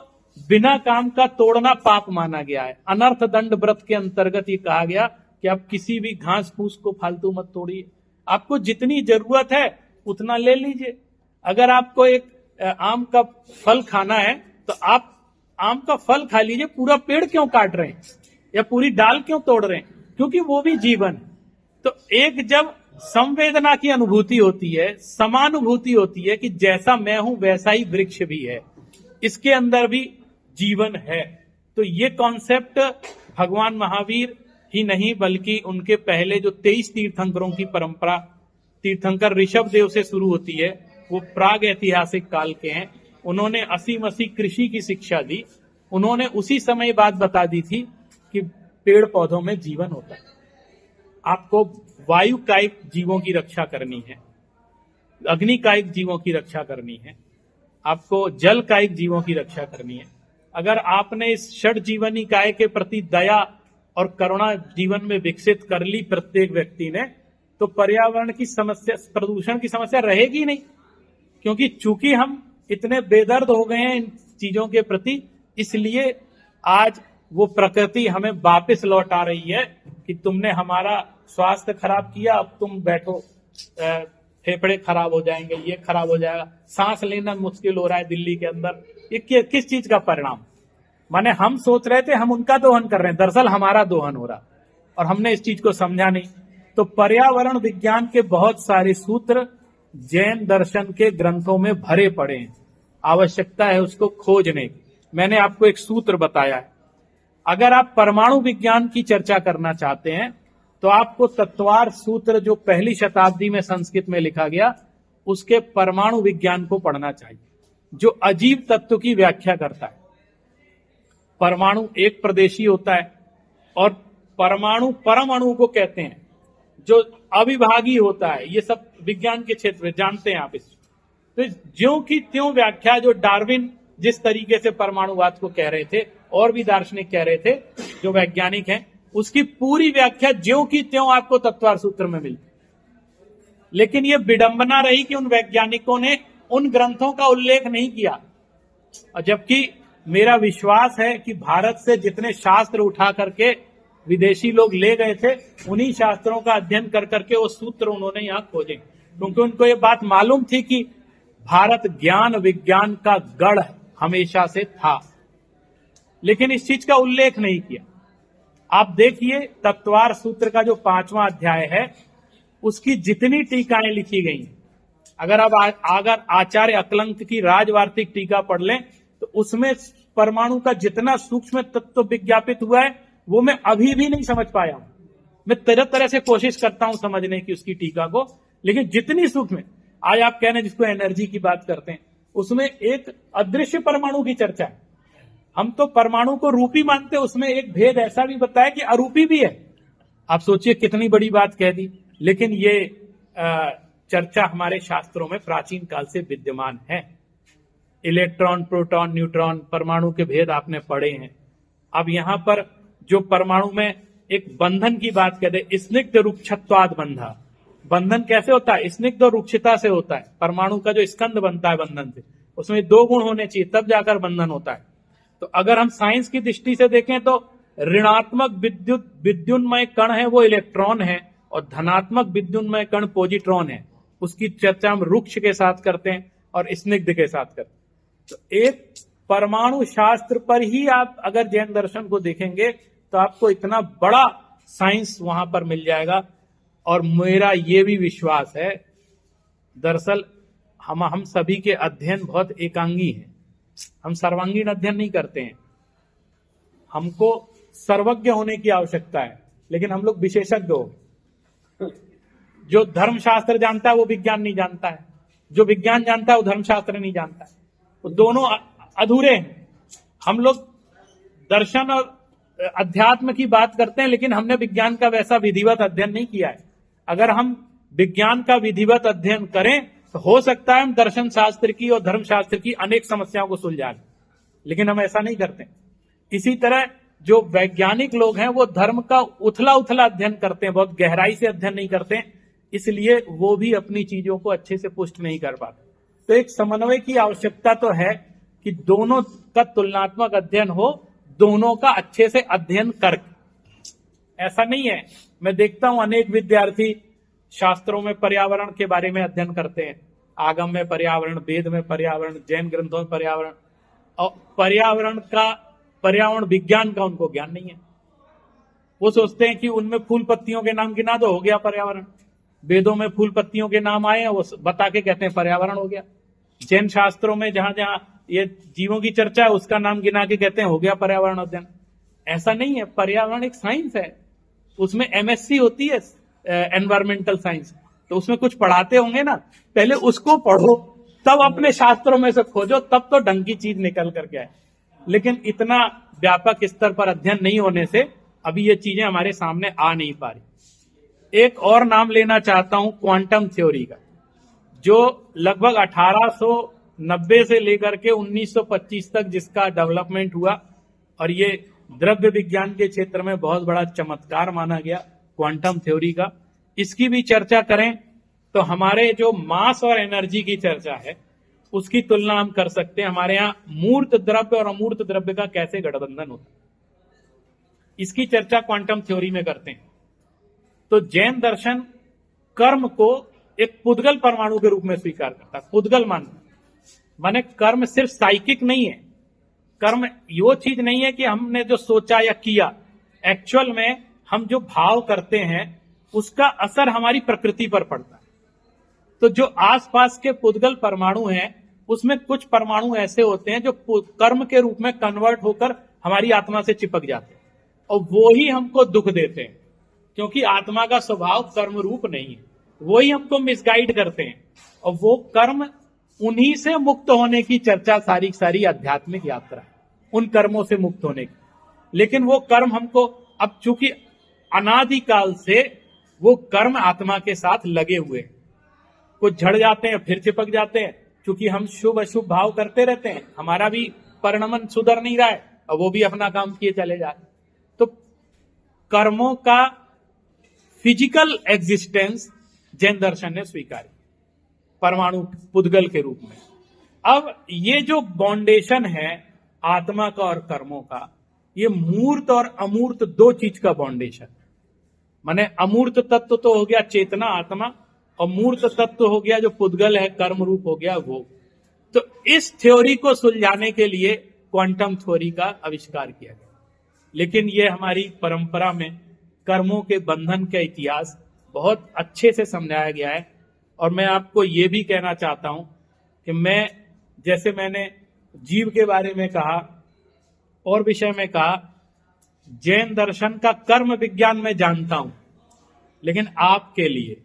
बिना काम का तोड़ना पाप माना गया है। अनर्थ दंड व्रत के अंतर्गत ये कहा गया कि आप किसी भी घास फूस को फालतू मत तोड़िए, आपको जितनी जरूरत है उतना ले लीजिए। अगर आपको एक आम का फल खाना है तो आप आम का फल खा लीजिए, पूरा पेड़ क्यों काट रहे हैं या पूरी डाल क्यों तोड़ रहे हैं, क्योंकि वो भी जीवन है। तो एक जब संवेदना की अनुभूति होती है, समानुभूति होती है कि जैसा मैं हूं वैसा ही वृक्ष भी है, इसके अंदर भी जीवन है। तो ये कॉन्सेप्ट भगवान महावीर ही नहीं बल्कि उनके पहले जो 23 तीर्थंकरों की परंपरा, तीर्थंकर ऋषभ देव से शुरू होती है, वो प्राग ऐतिहासिक काल के हैं। उन्होंने 80 कृषि की शिक्षा दी। उन्होंने उसी समय बात बता दी थी कि पेड़ पौधों में जीवन होता है। आपको वायु कायिक जीवों की रक्षा करनी है, अग्नि कायिक जीवों की रक्षा करनी है, आपको जल कायिक जीवों की रक्षा करनी है। अगर आपने इस षड जीवनी काय के प्रति दया और करुणा जीवन में विकसित कर ली प्रत्येक व्यक्ति ने, तो पर्यावरण की समस्या, प्रदूषण की समस्या रहेगी नहीं। क्योंकि चूंकि हम इतने बेदर्द हो गए हैं इन चीजों के प्रति, इसलिए आज वो प्रकृति हमें वापस लौटा रही है कि तुमने हमारा स्वास्थ्य खराब किया, अब तुम बैठो, फेफड़े खराब हो जाएंगे, ये खराब हो जाएगा, सांस लेना मुश्किल हो रहा है दिल्ली के अंदर। ये किस चीज का परिणाम? माने हम सोच रहे थे हम उनका दोहन कर रहे हैं, दरअसल हमारा दोहन हो रहा, और हमने इस चीज को समझा नहीं। तो पर्यावरण विज्ञान के बहुत सारे सूत्र जैन दर्शन के ग्रंथों में भरे पड़े हैं, आवश्यकता है उसको खोजने की। मैंने आपको एक सूत्र बताया है। अगर आप परमाणु विज्ञान की चर्चा करना चाहते हैं तो आपको तत्वार सूत्र, जो पहली शताब्दी में संस्कृत में लिखा गया, उसके परमाणु विज्ञान को पढ़ना चाहिए, जो अजीब तत्व की व्याख्या करता है। परमाणु एक प्रदेशी होता है और परमाणु परमाणु को कहते हैं, जो अविभागी होता है। ये सब विज्ञान के क्षेत्र में जानते हैं आप इस। तो ज्यों की त्यों व्याख्या, जो डार्विन जिस तरीके से परमाणुवाद को कह रहे थे, और भी दार्शनिक कह रहे थे जो वैज्ञानिक हैं, उसकी पूरी व्याख्या ज्यों की त्यों आपको तत्वार सूत्र में मिलती। लेकिन यह विडंबना रही कि उन वैज्ञानिकों ने उन ग्रंथों का उल्लेख नहीं किया। और जबकि मेरा विश्वास है कि भारत से जितने शास्त्र उठा करके विदेशी लोग ले गए थे, उन्हीं शास्त्रों का अध्ययन कर करके वो सूत्र उन्होंने यहां खोजे, क्योंकि उनको ये बात मालूम थी कि भारत ज्ञान विज्ञान का गढ़ हमेशा से था। लेकिन इस चीज का उल्लेख नहीं किया। आप देखिए तत्वार सूत्र का जो 5वां अध्याय है, उसकी जितनी टीकाएं लिखी गई, अगर आचार्य अकलंक की राजवार्तिक टीका पढ़ लें तो उसमें परमाणु का जितना सूक्ष्म तत्व विज्ञापित हुआ है वो मैं अभी भी नहीं समझ पाया हूं। मैं तरह तरह से कोशिश करता हूं समझने की उसकी टीका को, लेकिन जितनी सूक्ष्म, आज आप कह रहे हैं जिसको एनर्जी की बात करते हैं, उसमें एक अदृश्य परमाणु की चर्चा है। हम तो परमाणु को रूपी मानते हैं, उसमें एक भेद ऐसा भी बताया कि अरूपी भी है। आप सोचिए कितनी बड़ी बात कह दी। लेकिन ये चर्चा हमारे शास्त्रों में प्राचीन काल से विद्यमान है। इलेक्ट्रॉन, प्रोटॉन, न्यूट्रॉन, परमाणु के भेद आपने पढ़े हैं। अब यहां पर जो परमाणु में एक बंधन की बात कहते हैं, स्निग्ध रुक्षत्वाद बंधा। बंधन कैसे होता है? स्निग्ध और रुक्षता से होता है। परमाणु का जो स्कंद बनता है बंधन से, उसमें 2 गुण होने चाहिए, तब जाकर बंधन होता है। तो अगर हम साइंस की दृष्टि से देखें तो ऋणात्मक विद्युन्मय कण है वो इलेक्ट्रॉन है, और धनात्मक विद्युन्मय कण पॉजिट्रॉन है। उसकी चर्चा हम रुक्ष के साथ करते हैं और स्निग्ध के साथ करते हैं। तो एक परमाणु शास्त्र पर ही आप अगर जैन दर्शन को देखेंगे तो आपको इतना बड़ा साइंस वहां पर मिल जाएगा। और मेरा ये भी विश्वास है, दरअसल हम सभी के अध्ययन बहुत एकांगी हैं, हम सर्वांगीण अध्ययन नहीं करते हैं। हमको सर्वज्ञ होने की आवश्यकता है, लेकिन हम लोग विशेषज्ञ हो। जो धर्मशास्त्र जानता है वो विज्ञान नहीं जानता है, जो विज्ञान जानता है वो धर्मशास्त्र नहीं जानता है, वो दोनों अधूरे हैं। हम लोग दर्शन और अध्यात्म की बात करते हैं, लेकिन हमने विज्ञान का वैसा विधिवत अध्ययन नहीं किया है। अगर हम विज्ञान का विधिवत अध्ययन करें तो हो सकता है हम दर्शन शास्त्र की और धर्मशास्त्र की अनेक समस्याओं को सुलझा लें, लेकिन हम ऐसा नहीं करते। इसी तरह जो वैज्ञानिक लोग हैं वो धर्म का उथला अध्ययन करते हैं, बहुत गहराई से अध्ययन नहीं करते, इसलिए वो भी अपनी चीजों को अच्छे से पुष्ट नहीं कर पाते। तो एक समन्वय की आवश्यकता तो है कि दोनों का तुलनात्मक अध्ययन हो, दोनों का अच्छे से अध्ययन करके। ऐसा नहीं है, मैं देखता हूं अनेक विद्यार्थी शास्त्रों में पर्यावरण के बारे में अध्ययन करते हैं, आगम में पर्यावरण, वेद में पर्यावरण, जैन ग्रंथों में पर्यावरण, और पर्यावरण विज्ञान का उनको ज्ञान नहीं है। वो सोचते हैं कि उनमें फूल पत्तियों के नाम गिना दो, हो गया पर्यावरण। वेदों में फूल पत्तियों के नाम आए हैं, वो बता के कहते हैं पर्यावरण हो गया। जैन शास्त्रों में जहां जहां ये जीवों की चर्चा है उसका नाम गिना के कहते हैं हो गया पर्यावरण अध्ययन। ऐसा नहीं है, पर्यावरण एक साइंस है, उसमें एमएससी होती है एनवायरमेंटल साइंस, तो उसमें कुछ पढ़ाते होंगे ना, पहले उसको पढ़ो तब अपने शास्त्रों में से खोजो, तब तो ढंग की चीज निकल करके आए। लेकिन इतना व्यापक स्तर पर अध्ययन नहीं होने से अभी ये चीजें हमारे सामने आ नहीं पा रही। एक और नाम लेना चाहता हूं क्वांटम थ्योरी का, जो लगभग 1890 से लेकर के 1925 तक जिसका डेवलपमेंट हुआ, और ये द्रव्य विज्ञान के क्षेत्र में बहुत बड़ा चमत्कार माना गया क्वांटम थ्योरी का। इसकी भी चर्चा करें तो हमारे जो मास और एनर्जी की चर्चा है उसकी तुलना हम कर सकते हैं। हमारे यहाँ मूर्त द्रव्य और अमूर्त द्रव्य का कैसे गठबंधन होता है, इसकी चर्चा क्वांटम थ्योरी में करते हैं। तो जैन दर्शन कर्म को एक पुद्गल परमाणु के रूप में स्वीकार करता है। पुद्गल माने कर्म सिर्फ साइकिक नहीं है। कर्म वो चीज नहीं है कि हमने जो सोचा या किया, एक्चुअल में हम जो भाव करते हैं उसका असर हमारी प्रकृति पर पड़ता है। तो जो आसपास के पुद्गल परमाणु हैं उसमें कुछ परमाणु ऐसे होते हैं जो कर्म के रूप में कन्वर्ट होकर हमारी आत्मा से चिपक जाते हैं, और वो ही हमको दुख देते हैं, क्योंकि आत्मा का स्वभाव कर्म रूप नहीं है। वही हमको मिसगाइड करते हैं, और वो कर्म, उन्हीं से मुक्त होने की चर्चा सारी आध्यात्मिक यात्रा है, उन कर्मों से मुक्त होने की। लेकिन वो कर्म हमको, अब चूंकि अनादिकाल से वो कर्म आत्मा के साथ लगे हुए हैं, कुछ झड़ जाते हैं फिर चिपक जाते हैं, क्योंकि हम शुभ अशुभ भाव करते रहते हैं, हमारा भी परिणमन सुधर नहीं रहा है और वो भी अपना काम किए चले जा रहे। तो कर्मों का फिजिकल एग्जिस्टेंस जैन दर्शन ने स्वीकार परमाणु पुद्गल के रूप में। अब ये जो बाउंडेशन है आत्मा का और कर्मों का, ये मूर्त और अमूर्त दो चीज का बाउंडेशन। माने अमूर्त तत्व तो हो गया चेतना आत्मा, और मूर्त तत्व हो गया जो पुद्गल है कर्म रूप हो गया वो। तो इस थ्योरी को सुलझाने के लिए क्वांटम थ्योरी का आविष्कार किया गया। लेकिन ये हमारी परंपरा में कर्मों के बंधन का इतिहास बहुत अच्छे से समझाया गया है। और मैं आपको ये भी कहना चाहता हूं कि जैसे मैंने जीव के बारे में कहा और विषय में कहा, जैन दर्शन का कर्म विज्ञान में जानता हूं, लेकिन आपके लिए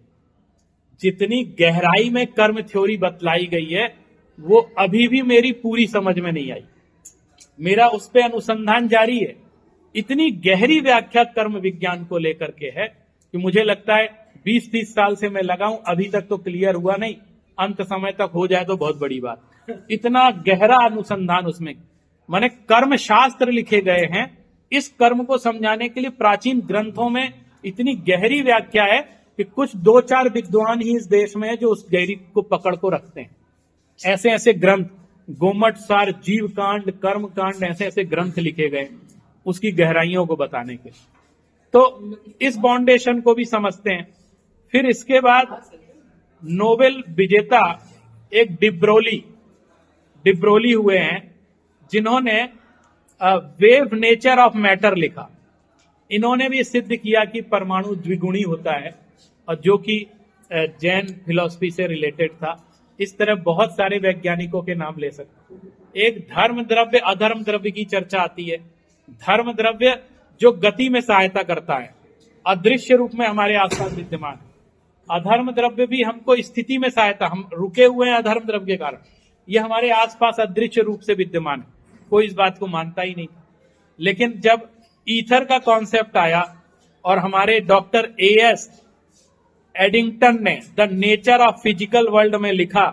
जितनी गहराई में कर्म थ्योरी बतलाई गई है वो अभी भी मेरी पूरी समझ में नहीं आई। मेरा उस पर अनुसंधान जारी है। इतनी गहरी व्याख्या कर्म विज्ञान को लेकर के है कि मुझे लगता है 20-30 साल से मैं लगाऊं, अभी तक तो क्लियर हुआ नहीं। अंत समय तक हो जाए तो बहुत बड़ी बात। इतना गहरा अनुसंधान उसमें, माने कर्म शास्त्र लिखे गए हैं। इस कर्म को समझाने के लिए प्राचीन ग्रंथों में इतनी गहरी व्याख्या है कि कुछ 2-4 विद्वान ही इस देश में है जो उस गहरी को पकड़ को रखते हैं। ऐसे ऐसे ग्रंथ, गोमट सार, जीव कांड, कर्म कांड, ऐसे ऐसे ग्रंथ लिखे गए उसकी गहराइयों को बताने के। तो इस बाउंडेशन को भी समझते हैं। फिर इसके बाद नोबेल विजेता एक डिब्रोली हुए हैं, जिन्होंने वेव नेचर ऑफ मैटर लिखा। इन्होंने भी सिद्ध किया कि परमाणु द्विगुणी होता है, और जो कि जैन फिलॉसफी से रिलेटेड था। इस तरह बहुत सारे वैज्ञानिकों के नाम ले सकते हैं। एक धर्म द्रव्य अधर्म द्रव्य की चर्चा आती है। धर्म द्रव्य जो गति में सहायता करता है, अदृश्य रूप में हमारे आसपास विद्यमान है। अधर्म द्रव्य भी हमको स्थिति में सहायता, हम रुके हुए हैं अधर्म द्रव्य के कारण, ये हमारे आसपास अदृश्य रूप से विद्यमान है। कोई इस बात को मानता ही नहीं। लेकिन जब ईथर का कॉन्सेप्ट आया और हमारे डॉक्टर A.S. एडिंगटन ने the nature of physical world में लिखा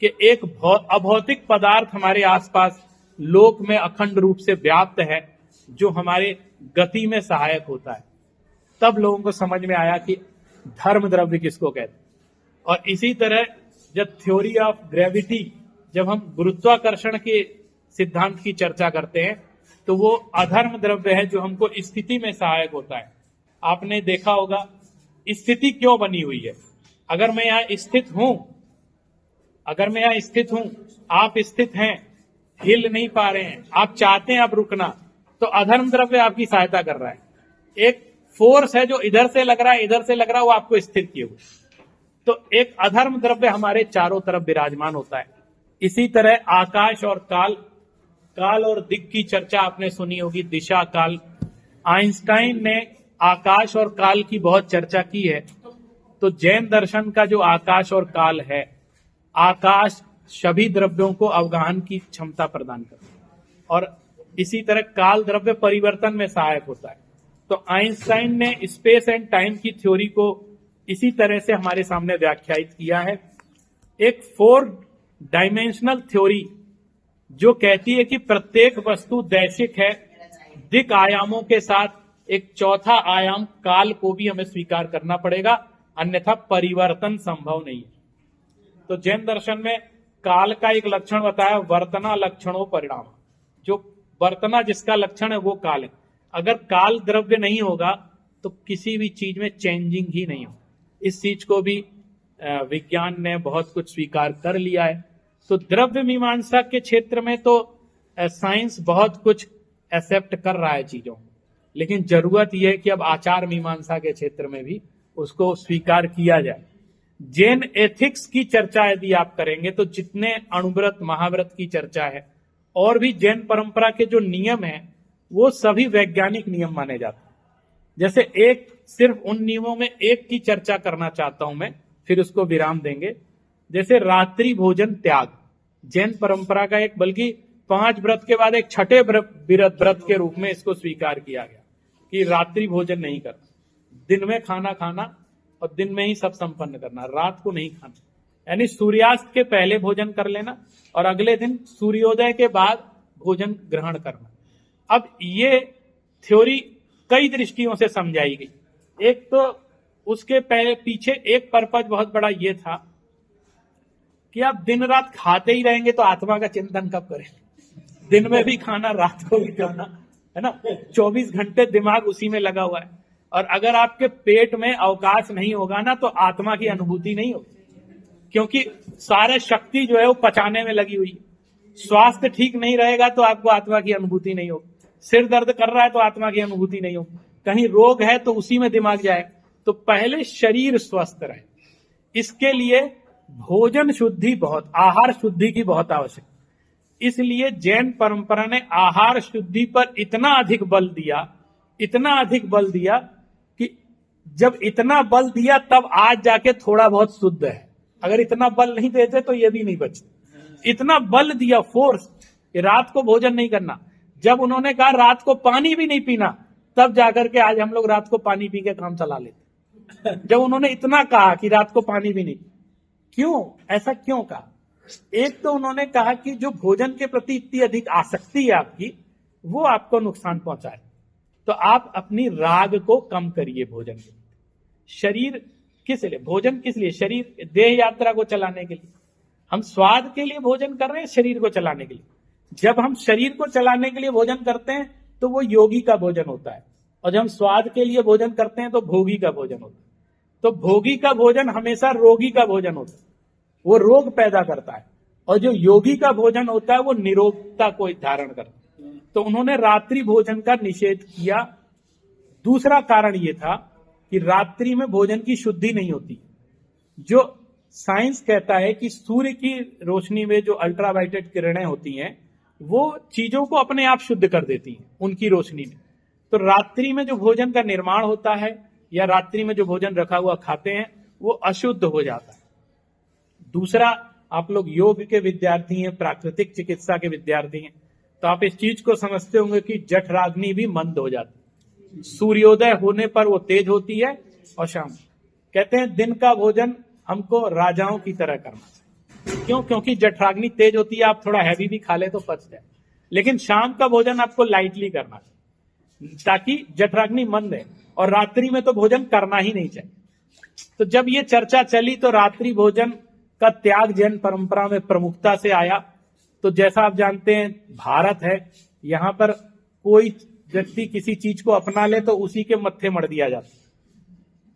कि एक अभौतिक पदार्थ हमारे आसपास लोक में अखंड रूप से व्याप्त है, जो हमारे गति में सहायक होता है, तब लोगों को समझ में आया कि धर्म द्रव्य किसको कहते हैं। और इसी तरह जब थ्योरी ऑफ ग्रेविटी, जब हम गुरुत्वाकर्षण के सिद्धांत की चर्चा करते हैं, तो वो अधर्म द्रव्य है जो हमको स्थिति में सहायक होता है। आपने देखा होगा स्थिति क्यों बनी हुई है। अगर मैं यहाँ स्थित हूं, आप स्थित हैं, हिल नहीं पा रहे हैं, आप चाहते हैं आप रुकना, तो अधर्म द्रव्य आपकी सहायता कर रहा है। एक फोर्स है जो इधर से लग रहा है, वो आपको स्थिर किए हुए। तो एक अधर्म द्रव्य हमारे चारों तरफ विराजमान होता है। इसी तरह आकाश और काल और दिक् की चर्चा आपने सुनी होगी, दिशा काल। आइंस्टाइन ने आकाश और काल की बहुत चर्चा की है। तो जैन दर्शन का जो आकाश और काल है, आकाश सभी द्रव्यों को अवगाहन की क्षमता प्रदान करता है, और इसी तरह काल द्रव्य परिवर्तन में सहायक होता है। तो आइंस्टाइन ने स्पेस एंड टाइम की थ्योरी को इसी तरह से हमारे सामने व्याख्यायित किया है। एक 4 डायमेंशनल थ्योरी जो कहती है कि प्रत्येक वस्तु दैशिक है, दिक आयामों के साथ एक चौथा आयाम काल को भी हमें स्वीकार करना पड़ेगा, अन्यथा परिवर्तन संभव नहीं है। तो जैन दर्शन में काल का एक लक्षण बताया, वर्तना लक्षणों परिणाम। जो वर्तना जिसका लक्षण है वो काल है। अगर काल द्रव्य नहीं होगा तो किसी भी चीज में चेंजिंग ही नहीं हो। इस चीज को भी विज्ञान ने बहुत कुछ स्वीकार कर लिया है। तो द्रव्य मीमांसा के क्षेत्र में तो साइंस बहुत कुछ एक्सेप्ट कर रहा है चीजों, लेकिन जरूरत यह है कि अब आचार मीमांसा के क्षेत्र में भी उसको स्वीकार किया जाए। जैन एथिक्स की चर्चा यदि आप करेंगे तो जितने अणुव्रत महाव्रत की चर्चा है और भी जैन परंपरा के जो नियम है वो सभी वैज्ञानिक नियम माने जाते हैं। जैसे एक सिर्फ उन नियमों में एक की चर्चा करना चाहता हूं मैं, फिर उसको विराम देंगे। जैसे रात्रि भोजन त्याग, जैन परंपरा का एक, बल्कि 5 व्रत के बाद एक छठे व्रत के रूप में इसको स्वीकार किया गया कि रात्रि भोजन नहीं करना, दिन में खाना खाना और दिन में ही सब संपन्न करना, रात को नहीं खाना। यानी सूर्यास्त के पहले भोजन कर लेना और अगले दिन सूर्योदय के बाद भोजन ग्रहण करना। अब ये थ्योरी कई दृष्टियों से समझाई गई। एक तो उसके पीछे एक पर्पज बहुत बड़ा ये था कि आप दिन रात खाते ही रहेंगे तो आत्मा का चिंतन कब करें। दिन में भी खाना, रात को भी खाना, है ना, 24 घंटे दिमाग उसी में लगा हुआ है। और अगर आपके पेट में अवकाश नहीं होगा ना तो आत्मा की अनुभूति नहीं होगी, क्योंकि सारे शक्ति जो है वो पचाने में लगी हुई है। स्वास्थ्य ठीक नहीं रहेगा तो आपको आत्मा की अनुभूति नहीं होगी। सिर दर्द कर रहा है तो आत्मा की अनुभूति नहीं होगी। कहीं रोग है तो उसी में दिमाग जाए। तो पहले शरीर स्वस्थ रहे, इसके लिए भोजन शुद्धि बहुत, आहार शुद्धि की बहुत आवश्यकता। इसलिए जैन परंपरा ने आहार शुद्धि पर इतना अधिक बल दिया कि जब इतना बल दिया तब आज जाके थोड़ा बहुत शुद्ध है। अगर इतना बल नहीं देते तो ये भी नहीं बचते। इतना बल दिया, फोर्स, रात को भोजन नहीं करना। जब उन्होंने कहा रात को पानी भी नहीं पीना, तब जाकर के आज हम लोग रात को पानी पी के काम चला लेते। जब उन्होंने इतना कहा कि रात को पानी भी नहीं, क्यों, ऐसा क्यों कहा? एक तो उन्होंने कहा कि जो भोजन के प्रति इतनी अधिक आसक्ति है आपकी, वो आपको नुकसान पहुंचाए, तो आप अपनी राग को कम करिए। भोजन के शरीर किस लिए, भोजन किस लिए? शरीर देह यात्रा को चलाने के लिए। हम स्वाद के लिए भोजन कर रहे हैं, शरीर को चलाने के लिए। जब हम शरीर को चलाने के लिए भोजन करते हैं तो वो योगी का भोजन होता है, और जब हम स्वाद के लिए भोजन करते हैं तो भोगी का भोजन होता है। तो भोगी का भोजन हमेशा रोगी का भोजन होता है, वो रोग पैदा करता है, और जो योगी का भोजन होता है वो निरोगता को धारण करता है। तो उन्होंने रात्रि भोजन का निषेध किया। दूसरा कारण ये था कि रात्रि में भोजन की शुद्धि नहीं होती। जो साइंस कहता है कि सूर्य की रोशनी में जो अल्ट्रावायलेट किरणें होती हैं वो चीजों को अपने आप शुद्ध कर देती हैं उनकी रोशनी में। तो रात्रि में जो भोजन का निर्माण होता है या रात्रि में जो भोजन रखा हुआ खाते हैं वो अशुद्ध हो जाता है। दूसरा, आप लोग योग के विद्यार्थी हैं, प्राकृतिक चिकित्सा के विद्यार्थी हैं, तो आप इस चीज को समझते होंगे कि जठराग्नि भी मंद हो जाती है। सूर्योदय होने पर वो तेज होती है और शाम, कहते हैं दिन का भोजन हमको राजाओं की तरह करना चाहिए। क्यों? क्योंकि जठराग्नि तेज होती है, आप थोड़ा हैवी भी खा ले तो पच जाए। लेकिन शाम का भोजन आपको लाइटली करना चाहिए ताकि जठराग्नि मंद है, और रात्रि में तो भोजन करना ही नहीं चाहिए। तो जब ये चर्चा चली तो रात्रि भोजन का त्याग जैन परंपरा में प्रमुखता से आया। तो जैसा आप जानते हैं भारत है, यहां पर कोई व्यक्ति किसी चीज को अपना ले तो उसी के मत्थे मर दिया जाता है।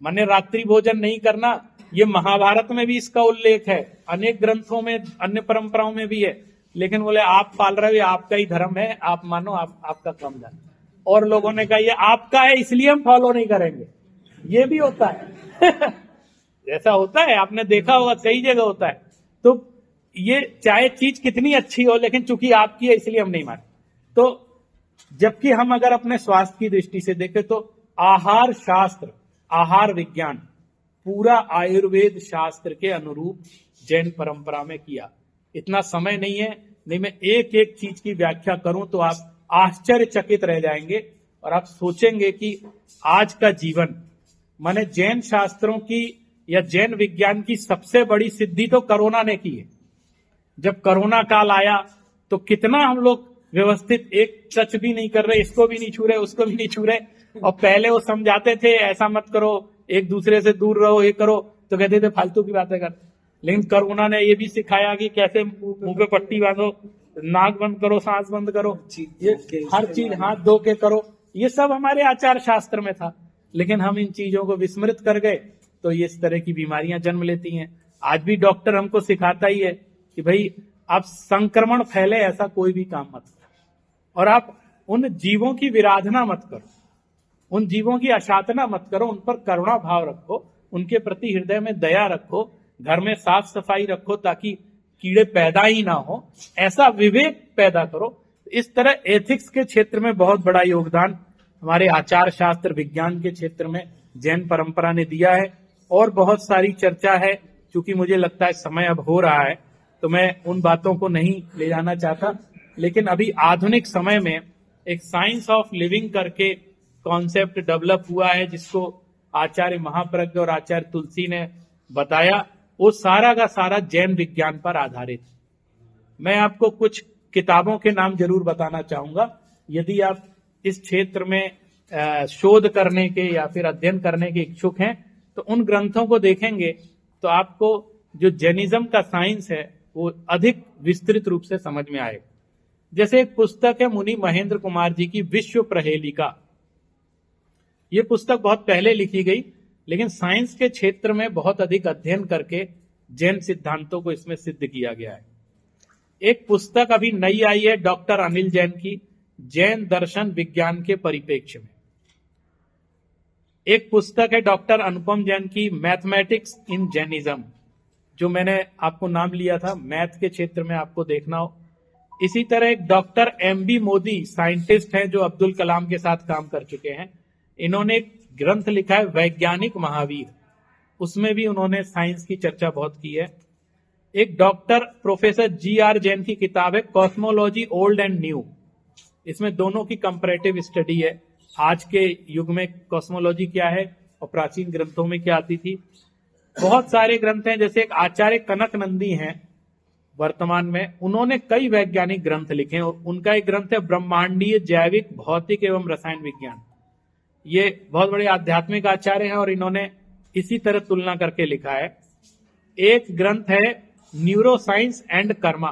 माने रात्रि भोजन नहीं करना, ये महाभारत में भी इसका उल्लेख है, अनेक ग्रंथों में, अन्य परंपराओं में भी है। लेकिन बोले आप पाल रहे हो, ये आपका ही धर्म है, आप मानो, आपका कम जान। और लोगों ने कहा ये आपका है इसलिए हम फॉलो नहीं करेंगे। ये भी होता है ऐसा होता है, आपने देखा होगा, कई जगह होता है। तो ये चाहे चीज कितनी अच्छी हो, लेकिन चूंकि आपकी है इसलिए हम नहीं मानते। तो जबकि हम अगर अपने स्वास्थ्य की दृष्टि से देखें तो आहार शास्त्र, आहार विज्ञान पूरा आयुर्वेद शास्त्र के अनुरूप जैन परंपरा में किया। इतना समय नहीं है, नहीं मैं एक एक चीज की व्याख्या करूं तो आप आश्चर्यचकित रह जाएंगे। और आप सोचेंगे कि आज का जीवन, माने जैन शास्त्रों की या जैन विज्ञान की सबसे बड़ी सिद्धि तो कोरोना ने की है। जब कोरोना काल आया तो कितना हम लोग व्यवस्थित, एक टच भी नहीं कर रहे, इसको भी नहीं छू रहे, उसको भी नहीं छू रहे। और पहले वो समझाते थे ऐसा मत करो, एक दूसरे से दूर रहो, ये करो, तो कहते थे फालतू की बातें कर। लेकिन कोरोना ने ये भी सिखाया कि कैसे मुंह पे पट्टी बांधो, नाक बंद करो, सांस बंद करो, ये हर चीज हाथ धो के करो। ये सब हमारे आचार शास्त्र में था, लेकिन हम इन चीजों को विस्मृत कर गए, तो ये इस तरह की बीमारियां जन्म लेती हैं। आज भी डॉक्टर हमको सिखाता ही है कि भाई आप संक्रमण फैले ऐसा कोई भी काम मत करो, और आप उन जीवों की विराधना मत करो, उन जीवों की अशातना मत करो, उन पर करुणा भाव रखो, उनके प्रति हृदय में दया रखो, घर में साफ सफाई रखो ताकि कीड़े पैदा ही ना हो, ऐसा विवेक पैदा करो। इस तरह एथिक्स के क्षेत्र में बहुत बड़ा योगदान हमारे आचार शास्त्र विज्ञान के क्षेत्र में जैन परंपरा ने दिया है। और बहुत सारी चर्चा है, क्योंकि मुझे लगता है समय अब हो रहा है, तो मैं उन बातों को नहीं ले जाना चाहता। लेकिन अभी आधुनिक समय में एक साइंस ऑफ लिविंग करके कॉन्सेप्ट डेवलप हुआ है, जिसको आचार्य महाप्रज्ञ और आचार्य तुलसी ने बताया। वो सारा का सारा जैन विज्ञान पर आधारित। मैं आपको कुछ किताबों के नाम जरूर बताना चाहूंगा। यदि आप इस क्षेत्र में शोध करने के या फिर अध्ययन करने के इच्छुक हैं, तो उन ग्रंथों को देखेंगे तो आपको जो जैनिज्म का साइंस है वो अधिक विस्तृत रूप से समझ में आएगा। जैसे एक पुस्तक है मुनि महेंद्र कुमार जी की विश्व प्रहेलिका। ये पुस्तक बहुत पहले लिखी गई, लेकिन साइंस के क्षेत्र में बहुत अधिक अध्ययन करके जैन सिद्धांतों को इसमें सिद्ध किया गया है। एक पुस्तक अभी नई आई है डॉक्टर अनिल जैन की, जैन दर्शन विज्ञान के परिप्रेक्ष्य में। एक पुस्तक है डॉक्टर अनुपम जैन की, मैथमेटिक्स इन जैनिज्म, जो मैंने आपको नाम लिया था, मैथ के क्षेत्र में आपको देखना हो। इसी तरह एक डॉक्टर एमबी मोदी साइंटिस्ट हैं जो अब्दुल कलाम के साथ काम कर चुके हैं। इन्होंने एक ग्रंथ लिखा है वैज्ञानिक महावीर, उसमें भी उन्होंने साइंस की चर्चा बहुत की है। एक डॉक्टर प्रोफेसर जी.आर. जैन की किताब है कॉस्मोलॉजी ओल्ड एंड न्यू। इसमें दोनों की कंपैरेटिव स्टडी है, आज के युग में कॉस्मोलॉजी क्या है और प्राचीन ग्रंथों में क्या आती थी। बहुत सारे ग्रंथ हैं, जैसे एक आचार्य कनक नंदी हैं वर्तमान में, उन्होंने कई वैज्ञानिक ग्रंथ लिखे हैं। उनका एक ग्रंथ है ब्रह्मांडीय जैविक भौतिक एवं रसायन विज्ञान। ये बहुत बड़े आध्यात्मिक आचार्य हैं और इन्होंने इसी तरह तुलना करके लिखा है। एक ग्रंथ है न्यूरो साइंस एंड कर्मा,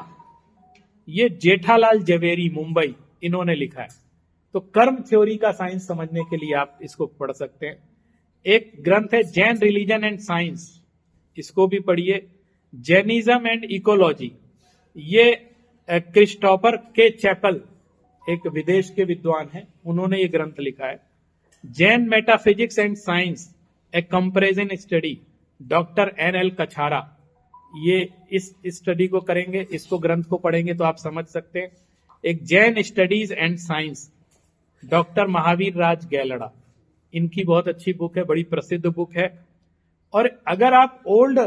ये जेठालाल जवेरी मुंबई, इन्होंने लिखा है। तो कर्म थ्योरी का साइंस समझने के लिए आप इसको पढ़ सकते हैं। एक ग्रंथ है जैन रिलीजन एंड साइंस, इसको भी पढ़िए। जैनिज्म एंड इकोलॉजी, ये क्रिस्टोफर के चैपल एक विदेश के विद्वान हैं, उन्होंने ये ग्रंथ लिखा है। Jain metaphysics and science a comparison study, doctor N L. Kachhara, ये इस स्टडी को करेंगे, इसको ग्रंथ को पढ़ेंगे तो आप समझ सकते हैं। एक Jain studies and science, doctor Mahaveer Raj गैलड़ा, इनकी बहुत अच्छी बुक है, बड़ी प्रसिद्ध बुक है। और अगर आप ओल्ड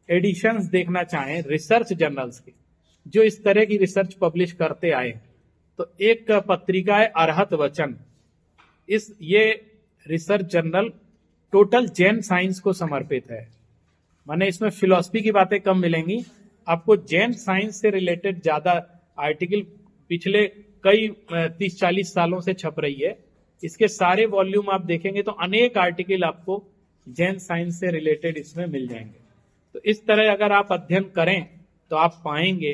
एडिशंस देखना चाहें रिसर्च जर्नल्स के, जो इस तरह की रिसर्च पब्लिश करते आए, तो एक पत्रिका है अरहत वचन। ये research journal total Jain science को समर्पित है। माने इसमें फिलॉसफी की बातें कम मिलेंगी, आपको जैन साइंस से रिलेटेड ज्यादा आर्टिकल पिछले कई 30-40 सालों से छप रही है। इसके सारे वॉल्यूम आप देखेंगे तो अनेक आर्टिकल आपको जैन साइंस से रिलेटेड इसमें मिल जाएंगे। तो इस तरह अगर आप अध्ययन करें तो आप पाएंगे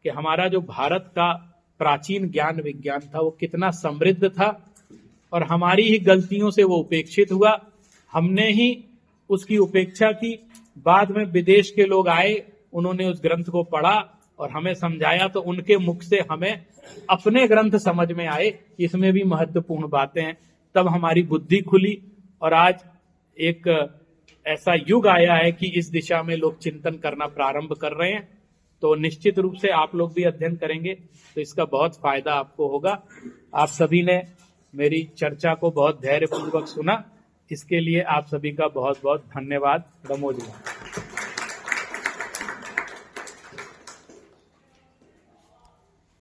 कि हमारा जो भारत का प्राचीन ज्ञान विज्ञान था वो कितना समृद्ध था, और हमारी ही गलतियों से वो उपेक्षित हुआ। हमने ही उसकी उपेक्षा की। बाद में विदेश के लोग आए, उन्होंने उस ग्रंथ को पढ़ा और हमें समझाया, तो उनके मुख से हमें अपने ग्रंथ समझ में आए, इसमें भी महत्वपूर्ण बातें हैं। तब हमारी बुद्धि खुली और आज एक ऐसा युग आया है कि इस दिशा में लोग चिंतन करना प्रारंभ कर रहे हैं। तो निश्चित रूप से आप लोग भी अध्ययन करेंगे तो इसका बहुत फायदा आपको होगा। आप सभी ने मेरी चर्चा को बहुत धैर्यपूर्वक सुना, इसके लिए आप सभी का बहुत बहुत धन्यवाद। नमो जी।